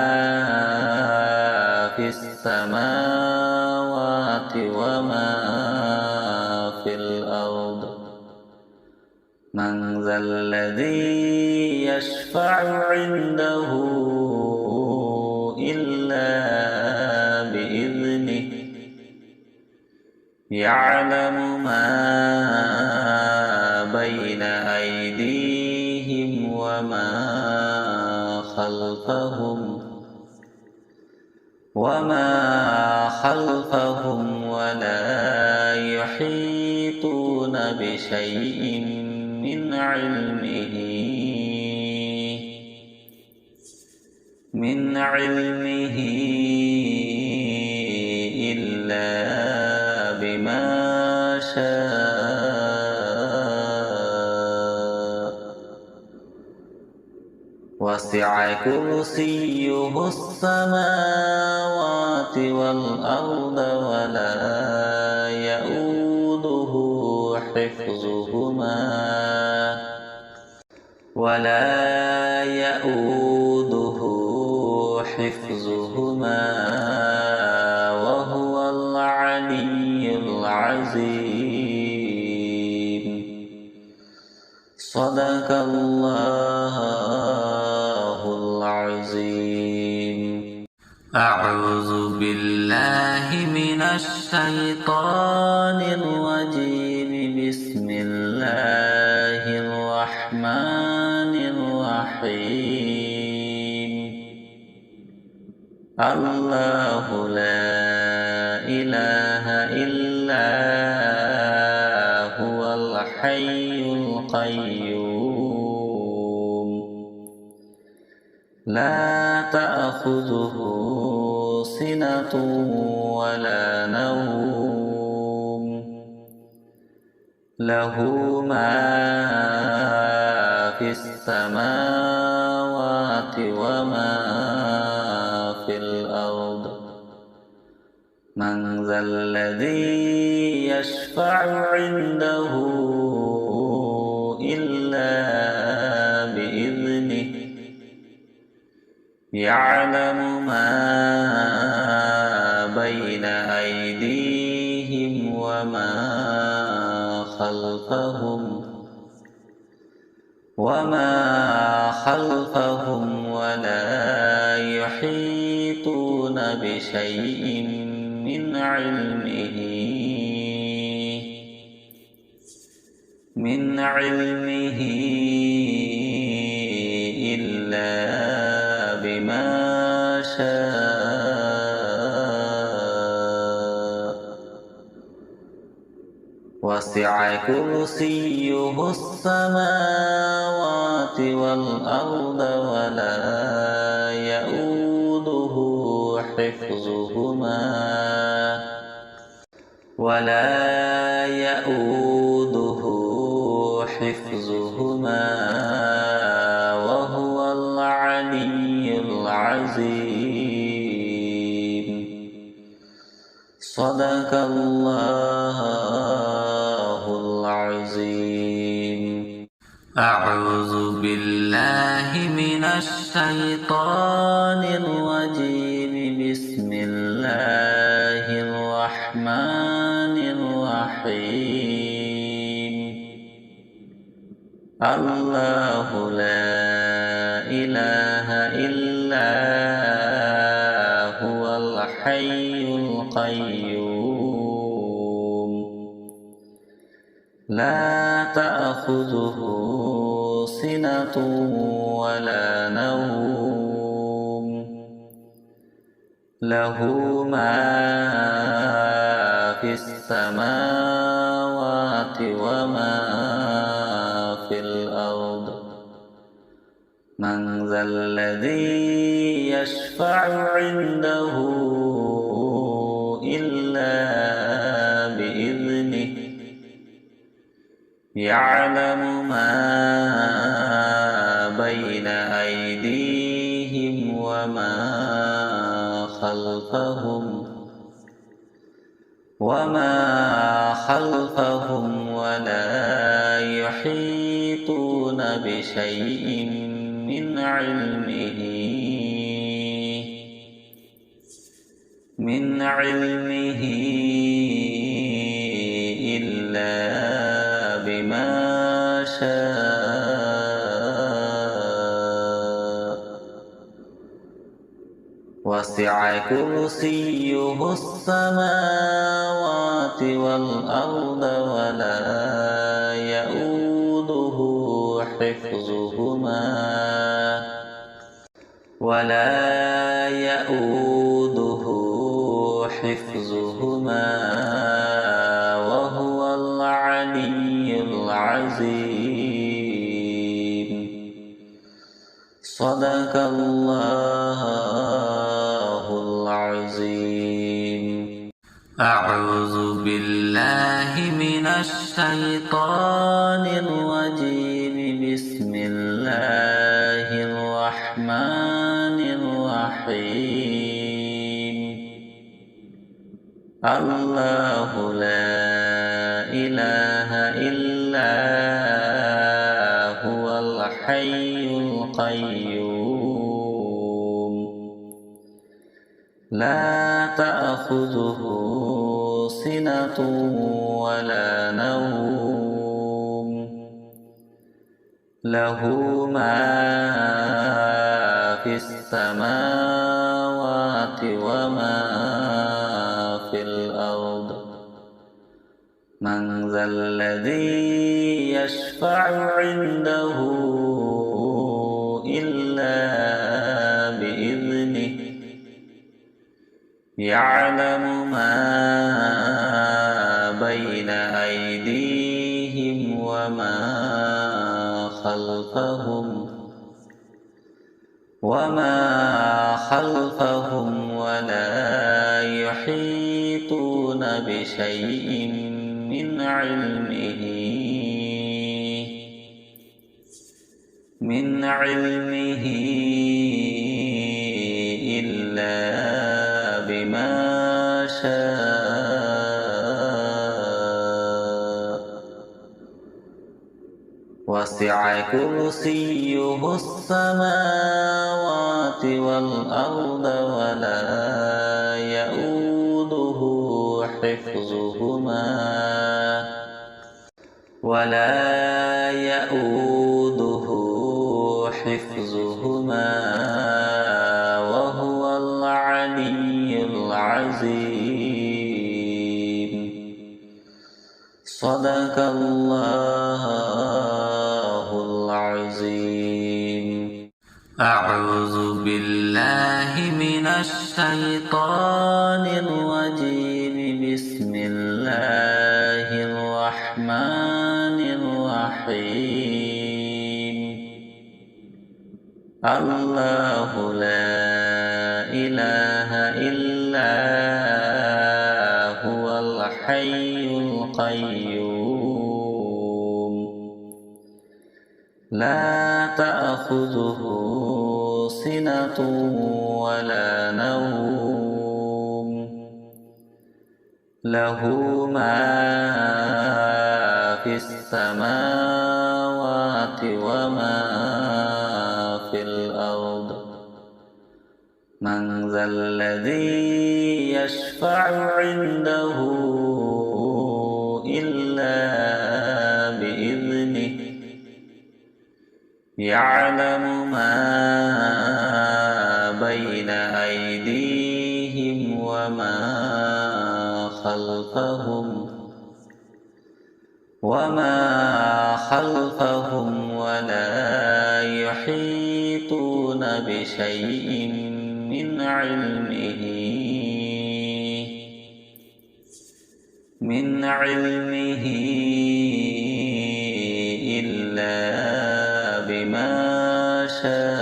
في السماوات وما في الأرض من ذا الذي يشفع عنده إلا بإذنه يعلم ما بين أيديهم وما خلفهم ولا يحيطون بشيء من علمه إلا بما شاء وسع كرسيه السماوات والأرض ولا يؤوده حفظهما وهو العلي العظيم صدق الله العظيم أعوذ بالله من الشيطان الرجيم بسم الله الرحمن الرحيم الله لا إله إلا هو الحي القيوم لا تأخذه سنة ولا نوم له ما في السماوات وما في الأرض من ذا الذي يشفع عنده إلا بإذنه يعلم ما بين أيديهم وما خلفهم ولا يحيطون بشيء من علمه إلا بما شاء وسع كرسيه السماوات والأرض ولا يؤوده حفظهما وهو العلي العظيم. صدق الله العظيم. أعوذ بالله من الشيطان الرجيم. بسم الله الرحمن الرحيم. الله لا إله إلا هو الحي القيوم لا تأخذه سنة ولا نوم له ما في السماوات وما في الأرض. من ذا الذي يشفع عنده إلا بإذنه. يعلم ما بين أيديهم وما خلفهم ولا يحيطون بشيء من علمه إلا بما شاء وسع كرسيه السماوات والأرض ولا يؤوده حفظهما وهو العلي العظيم. صدق الله العظيم. أعوذ بالله من الشيطان الرجيم. بسم الله الرحمن الرحيم. الله لا إله إلا هو الحي القيوم لا تأخذه سنة ولا نوم له ما في السماوات وما في الأرض. من ذا الذي يشفع عنده إلا بإذنه. يعلم ما بين أيديهم وما خلفهم ولا يحيطون بشيء من علمه إلا بما شاء وسع كرسيه السماوات والأرض ولا يؤوده حفظهما وهو العلي العظيم. صدق الله العظيم. أعوذ بالله من الشيطان الرجيم. بسم الله الرحمن الرحيم. الله لا إله إلا هو الحي القيوم. لا تأخذه سنة ولا نوم. له ما في السماوات وما في الأرض. من ذا الذي يشفع عنده إلا بإذنه. يعلم ما بين أيديهم وما خلفهم ولا يحيطون بشيء من علمه إلا بما شاء.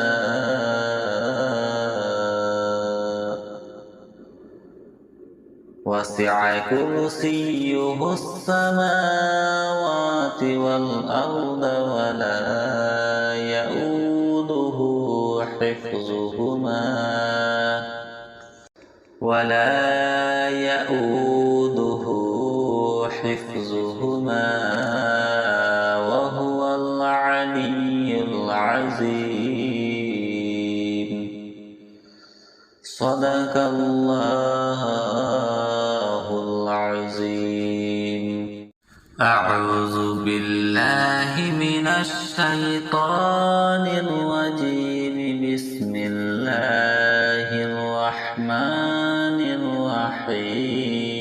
وسع كرسيه السماوات والأرض ولا يؤوده حفظهما وهو العلي العظيم. صدق الله العظيم. أعوذ بالله من الشيطان الرجيم. بسم الله الرحمن الرحيم.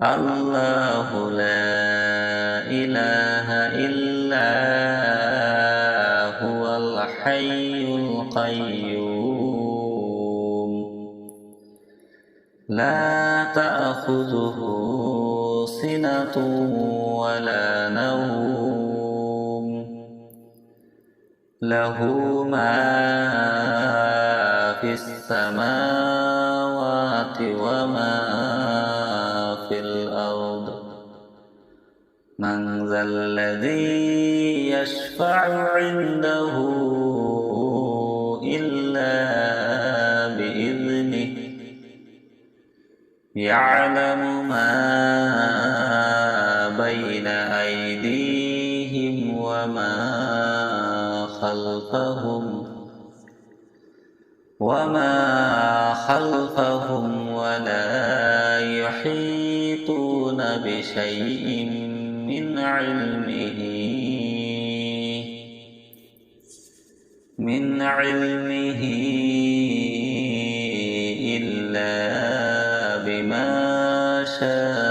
الله لا إله إلا هو الحي القيوم. لا تأخذه سنة ولا نوم. له ما في السماوات وما في الأرض. من ذا الذي يشفع عنده إلا بإذنه. يعلم ما بين أيديهم وما خلفهم ولا يحيطون بشيء من علمه إلا بما شاء.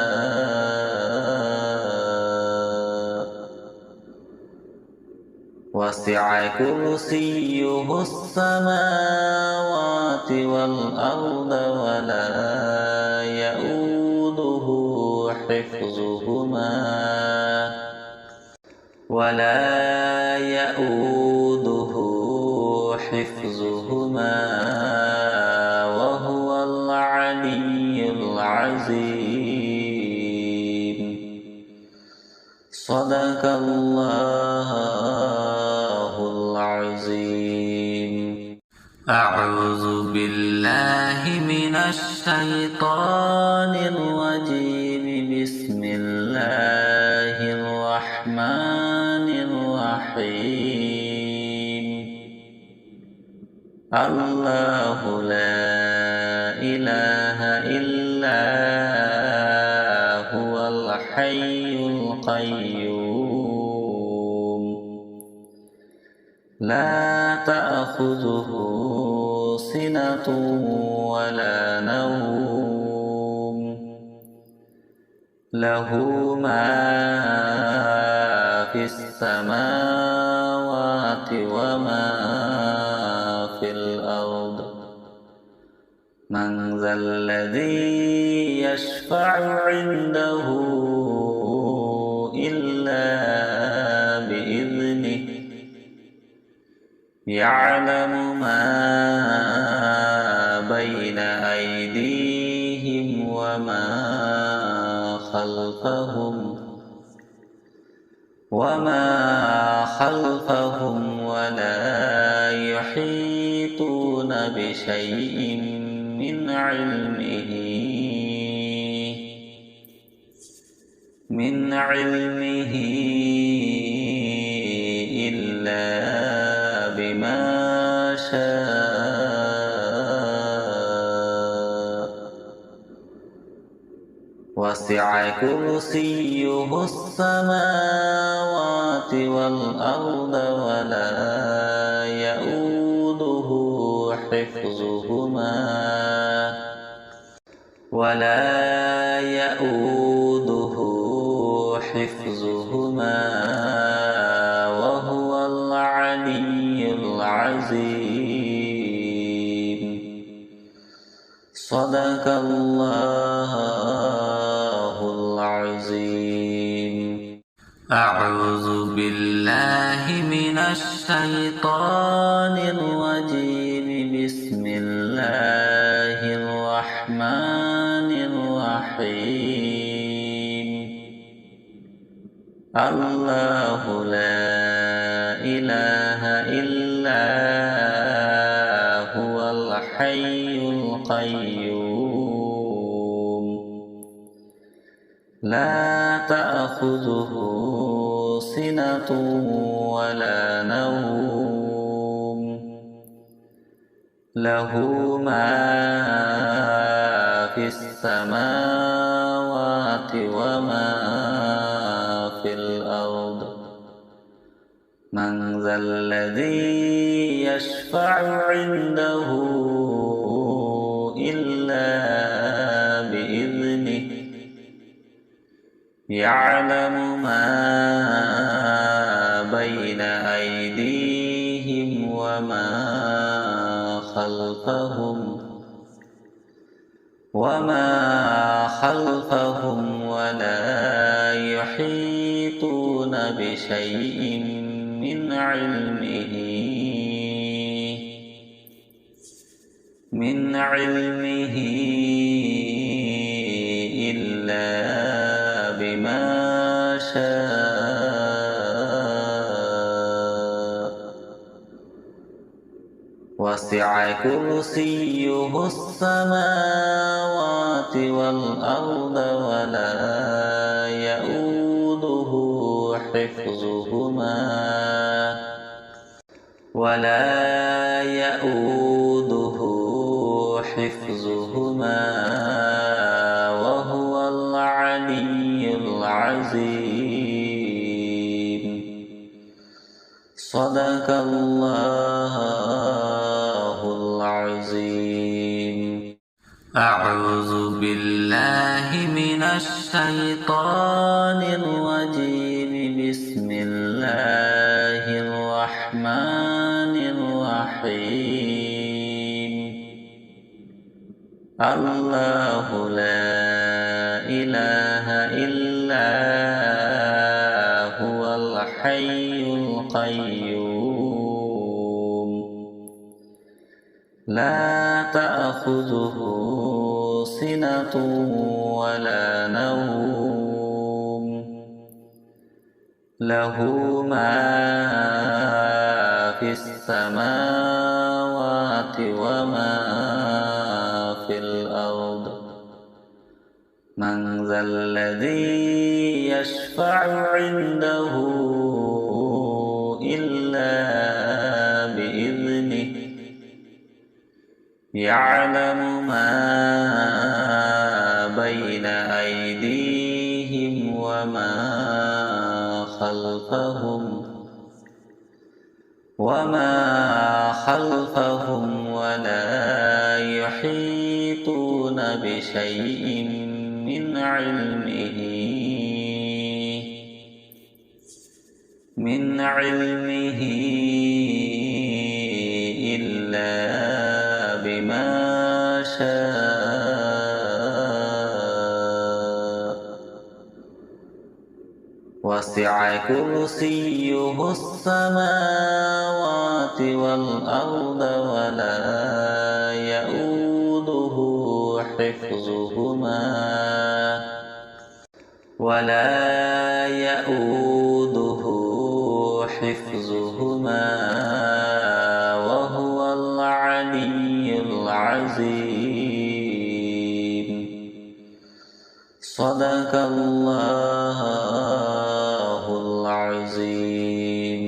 وسع كرسيه السماوات والأرض ولا يؤوده حفظهما وهو العلي العظيم. صدق الله العظيم. أعوذ بالله من الشيطان الرجيم. بسم الله الرحمن الرحمن الرحيم الله لا إله إلا هو الحي القيوم لا تأخذه سنة ولا نوم له ما في السماوات وما في الأرض من ذا الذي يشفع عنده إلا بإذنه يعلم ما بين أيديهم وما خلفهم ولا يحيطون بشيء من علمه إلا بما شاء وسع كرسيه السماوات والأرض ولا يؤوده حفظهما وهو العلي العظيم صدق الله العظيم أعوذ بالله من الشيطان الرجيم بسم الله الرحمن الرحيم الله لا إله إلا هو الحي القيوم لا تأخذه سنة ولا نوم له ما في السماوات وما في الأرض من ذا الذي يشفع عنده إلا بإذنه يعلم ما بين أيديهم وما خلفهم ولا يحيطون بشيء من علمه إلا بما شاء وسع كرسيه السماوات والأرض ولا يؤوده حفظهما وهو العلي العظيم صدق الله العظيم أعوذ بالله من الشيطان الرجيم بسم الله الرحمن الرحيم الله لا إله إلا هو الحي القيوم لا تأخذه سنة ولا نوم له ما في السماوات وما في الأرض من ذا الذي يشفع عنده إلا بإذنه يعلم ما بين أيديهم وما خلفهم ولا يحيطون بشيء من علمه إلا بما شاء وسع كرسيه السماوات والأرض ولا يؤوده حفظهما وهو العلي العظيم. صدق الله العظيم.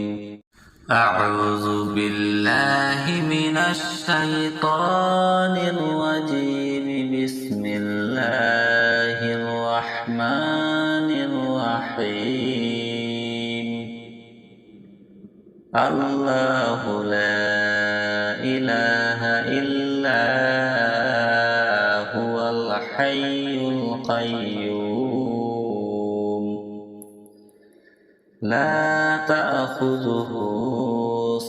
أعوذ بالله من الشيطان الرجيم. بسم الله الرحمن الرحيم. الله لا إله إلا هو الحي القيوم لا تأخذه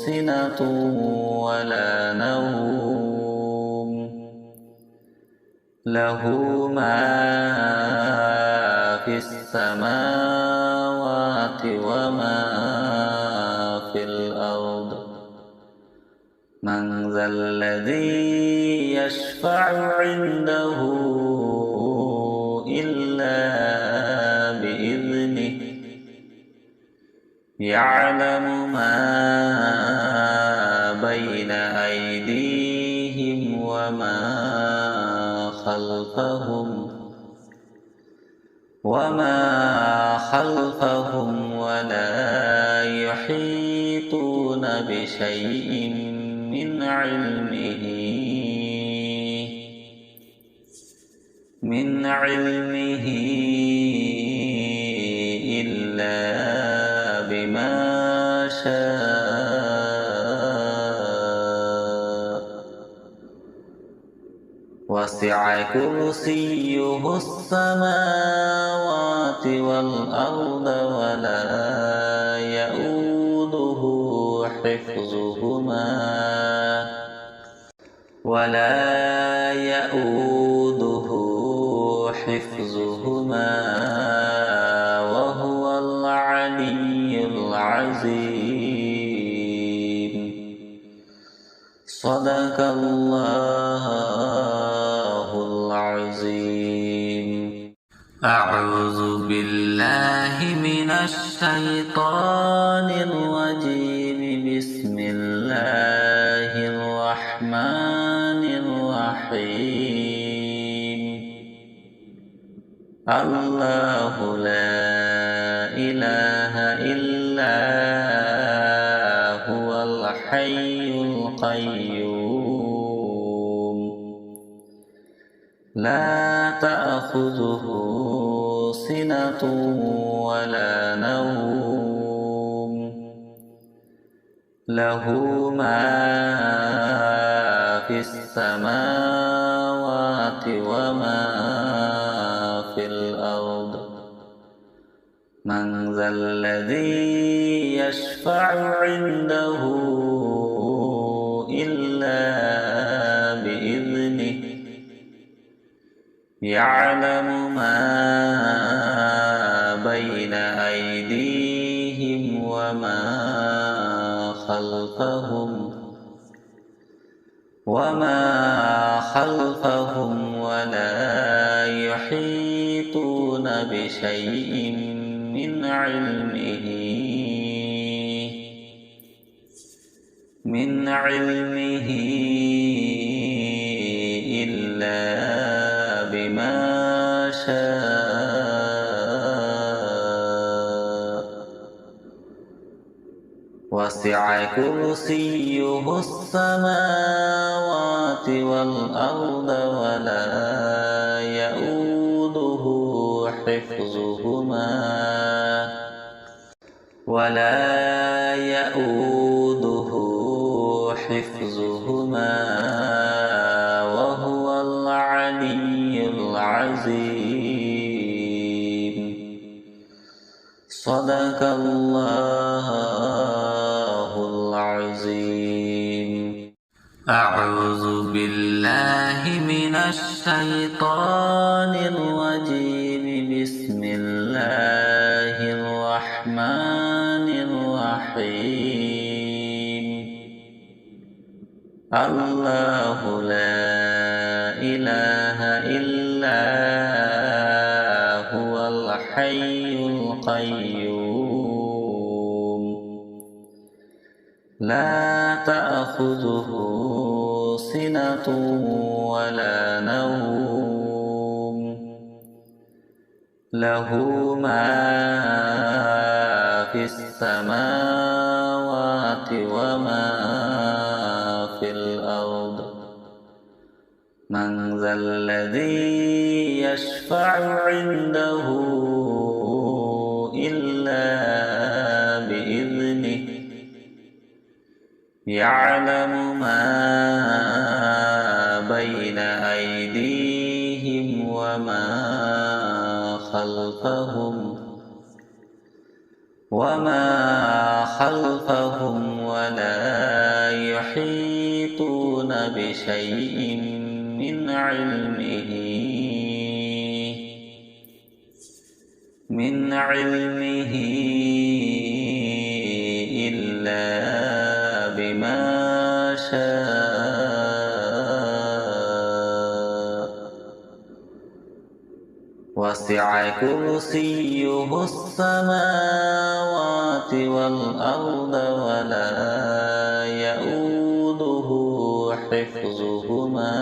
سنة ولا نوم له ما في السماوات وما في الأرض. من ذا الذي يشفع عنده إلا بإذنه يعلم ما بين أيديهم وما خلفهم ولا يحيطون بشيء من علمه إلا بما شاء وسع كرسيه السماوات والأرض ولا يؤوده حفظهما وهو العلي العظيم. صدق الله العظيم. أعوذ بالله من الشيطان الرجيم. بسم الله الرحمن الرحيم. الله لا إله إلا هو الحي القيوم لا تأخذه سنة ولا نوم له ما في السماوات وما في الأرض. من ذا الذي يشفع عنده إلا بإذنه يعلم ما بين أيديهم وما خلفهم ولا يحيطون بشيء من علمه إلا بما شاء وسع كرسيه السماوات والأرض ولا يؤوده حفظهما وهو العلي العظيم. صدق الله العظيم. أعوذ بالله من الشيطان الرجيم. بسم الله الرحمن الرحيم. الله لا إله إلا هو الحي القيوم لا تأخذه سنة ولا نوم له ما في السماوات وما في الأرض. من ذا الذي يشفع عنده إلا بإذنه يعلم ما بين أيديهم وما خلفهم ولا يحيطون بشيء من علمه إلا بما شاء. وسع كرسيه السماوات والأرض ولا يؤوده حفظهما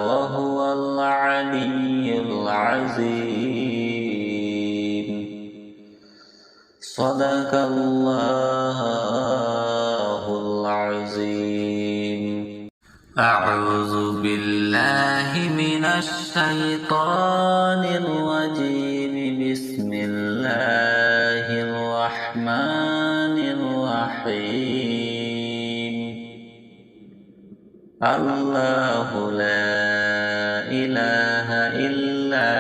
وهو العلي العظيم. صدق الله العظيم. أعوذ بالله من الشيطان الرجيم. بسم الله الرحمن الرحيم. الله لا إله إلا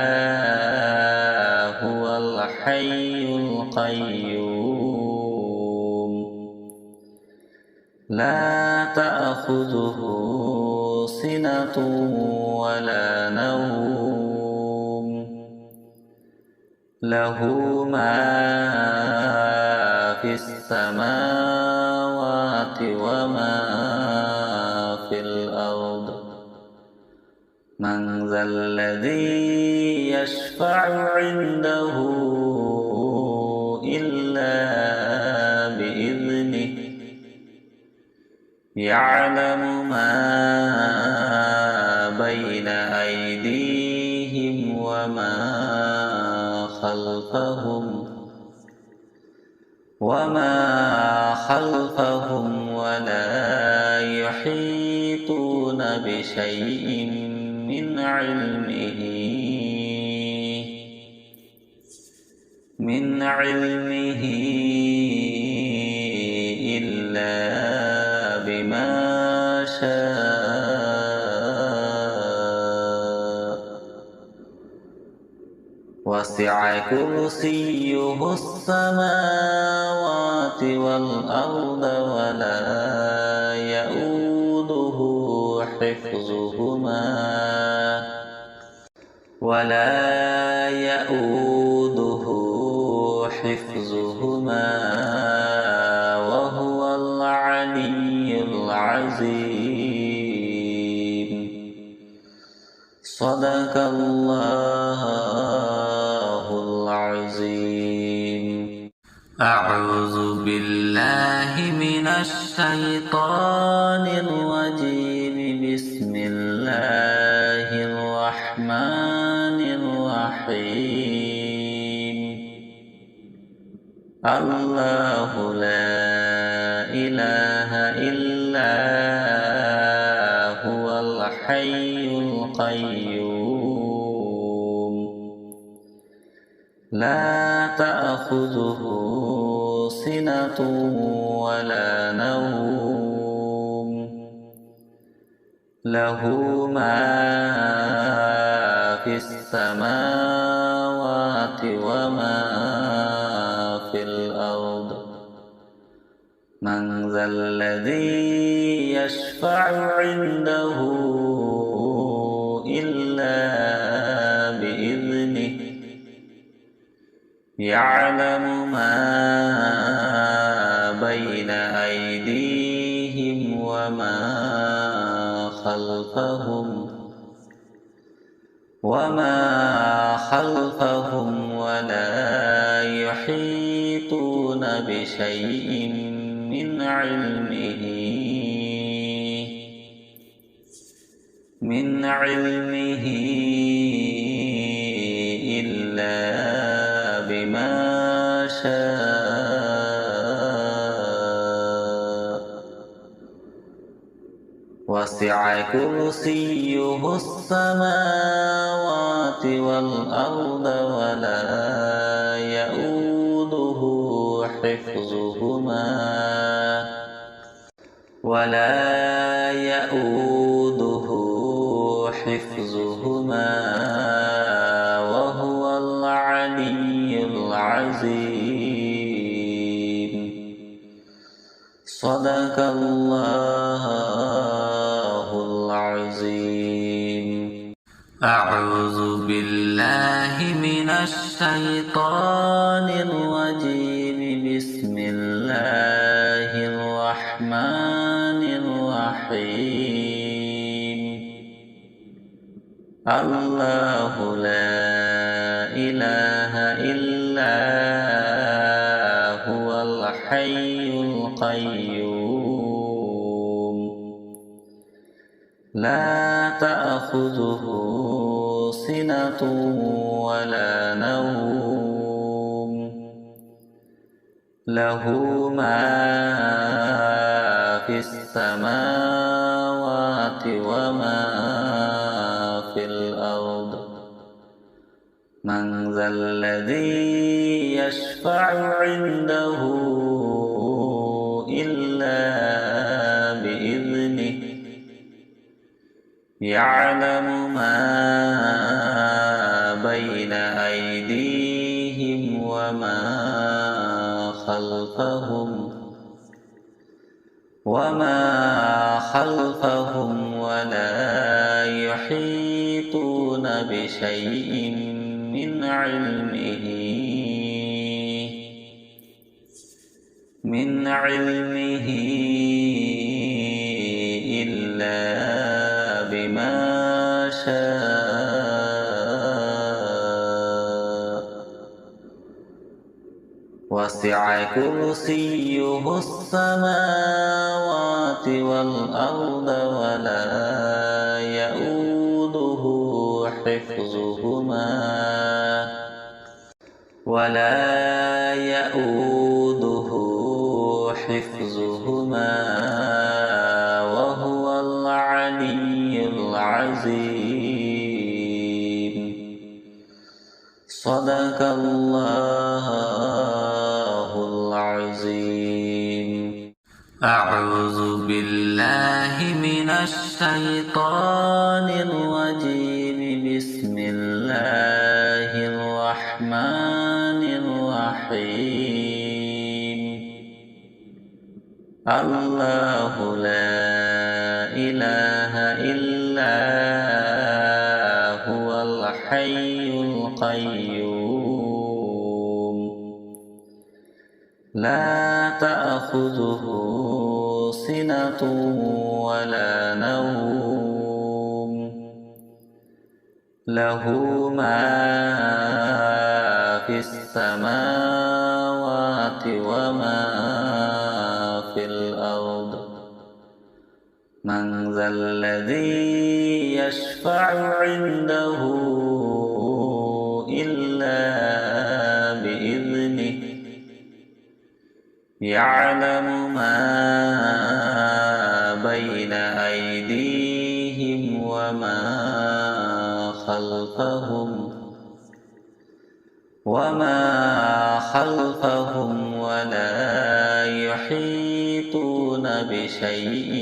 هو الحي القيوم لا تأخذه سنة ولا نوم له ما في السماوات وما في الأرض. من ذا الذي يشفع عنده إلا بإذنه يعلم ما بين أيديهم وما خلفهم ولا يحيطون بشيء من علمه إلا بما شاء. وسع كرسيه السماوات والأرض ولا يؤوده حفظهما وهو العلي العظيم. صدق الله العظيم. أعوذ بالله من الشيطان الرجيم. بسم الله الرحمن الرحيم. الله لا إله إلا هو الحي القيوم. لا تأخذه سنة ولا نوم. له ما في السماوات وما في الأرض. من ذا الذي يشفع عنده إلا بإذنه. يعلم ما بين أيديهم وما خلفهم ولا يحيطون بشيء من علمه إلا بما شاء. وسع كرسيه السماوات والأرض ولا يؤوده حفظهما وهو العلي العظيم. صدق الله العظيم. أعوذ بالله من الشيطان الرجيم. بسم الله الرحمن الرحيم. الله لا إله إلا هو الحي القيوم. لا تأخذه سنة ولا نوم. له ما في السماوات وما في الأرض. من ذا الذي يشفع عنده إلا بإذنه. يعلم ما بين أيديهم وما خلفهم ولا يحيطون بشيء من علمه إلا بما شاء. وسع كرسيه السماوات والأرض ولا يؤوده حفظهما وهو العلي العظيم. صدق الله العظيم. أعوذ بالله من الشيطان الرجيم. بسم الله الرحمن الرحيم. الله لا إله إلا هو الحي القيوم. لا تأخذه سنة ولا نوم. له ما في السماوات وما من ذا الذي يشفع عنده إلا بإذنه يعلم ما بين أيديهم وما خلفهم ولا يحيطون بشيء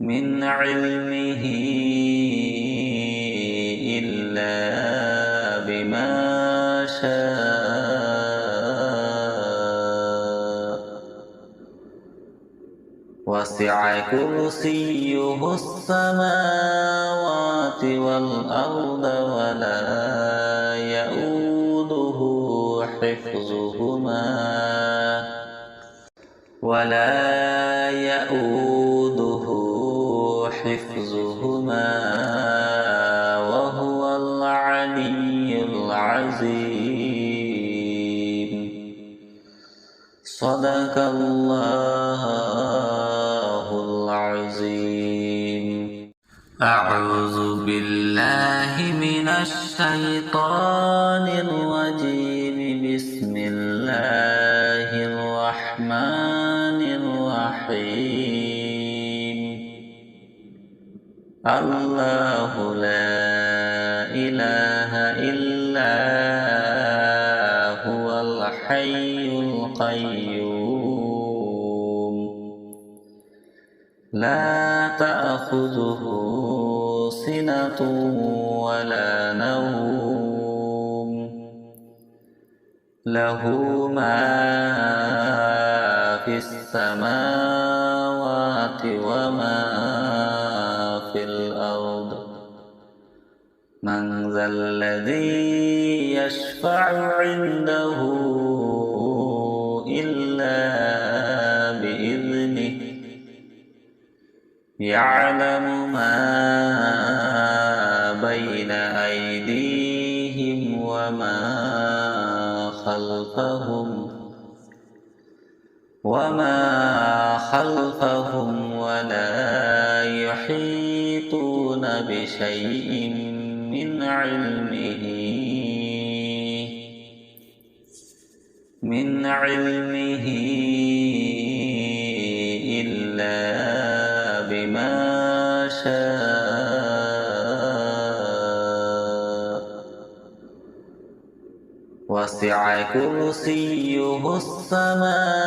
من علمه إلا بما شاء وسع كرسيه السماوات والأرض ولا يؤوده حفظهما وهو العلي العظيم. صدق الله العظيم. أعوذ بالله من الشيطان الرجيم. بسم الله الرحمن الرحيم. الله لا إله إلا هو الحي القيوم لا تأخذه سنة ولا نوم له ما في السماوات وما في الأرض. من ذا الذي يشفع عنده إلا بإذنه يعلم ما بين أيديهم وما خلفهم ولا يحيطون بشيء من علمه إلا بما شاء وسع كرسيه السماوات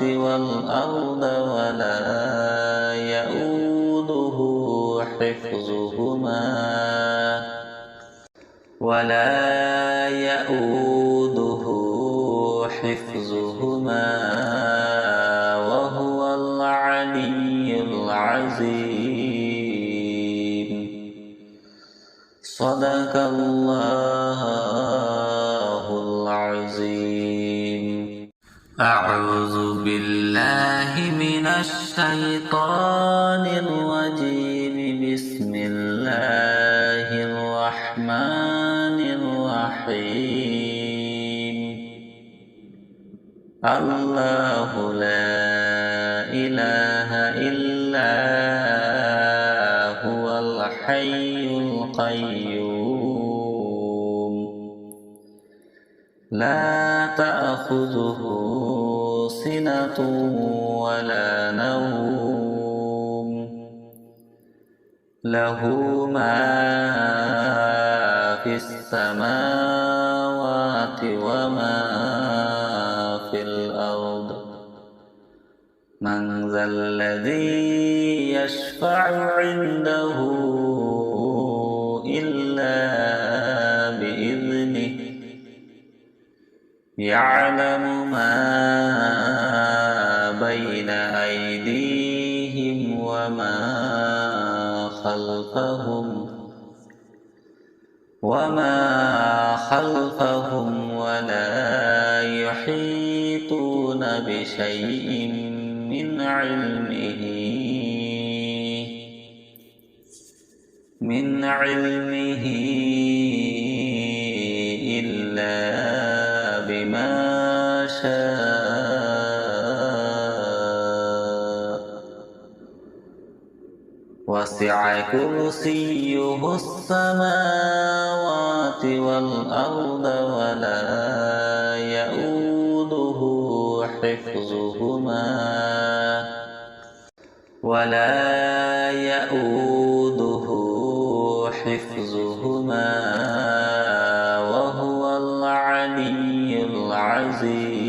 والأرض ولا يؤوده حفظهما وهو العلي العظيم. صدق الله العظيم. أعوذ بالله من الشيطان الرجيم. بسم الله الرحمن الرحيم. الله لا إله إلا هو الحي القيوم لا تأخذه سنة ولا نوم له ما في السماوات وما في الأرض. من ذا الذي يشفع عنده إلا بإذنه يعلم ما بين أيديهم وما خلفهم ولا يحيطون بشيء من علمه إلا بما شاء وسع كرسيه السماوات والأرض ولا يؤوده حفظهما وهو العلي العظيم.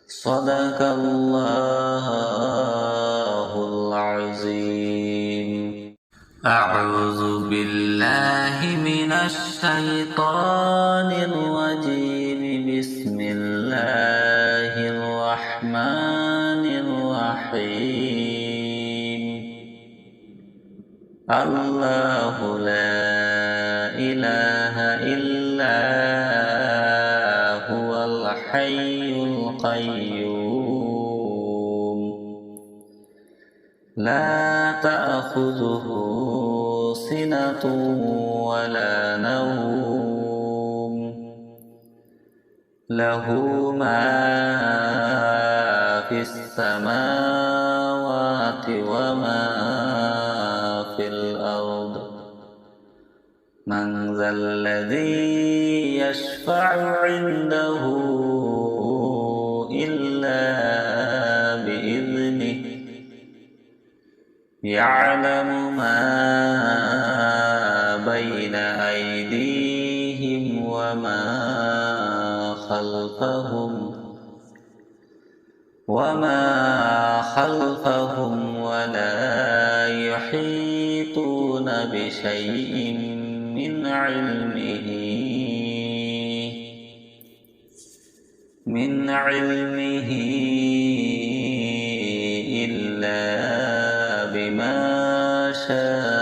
صدق الله العظيم. أعوذ بالله من الشيطان الرجيم. بسم الله الرحمن الرحيم. الله لا إله إلا هو الحي القيوم لا تأخذه سنة ولا نوم له ما في السماوات وما في الأرض. من ذا الذي يشفع عنده إلا بإذنه. يعلم ما بين أيديهم وما خلفهم ولا يحيطون بشيء من علمه إلا بما شاء.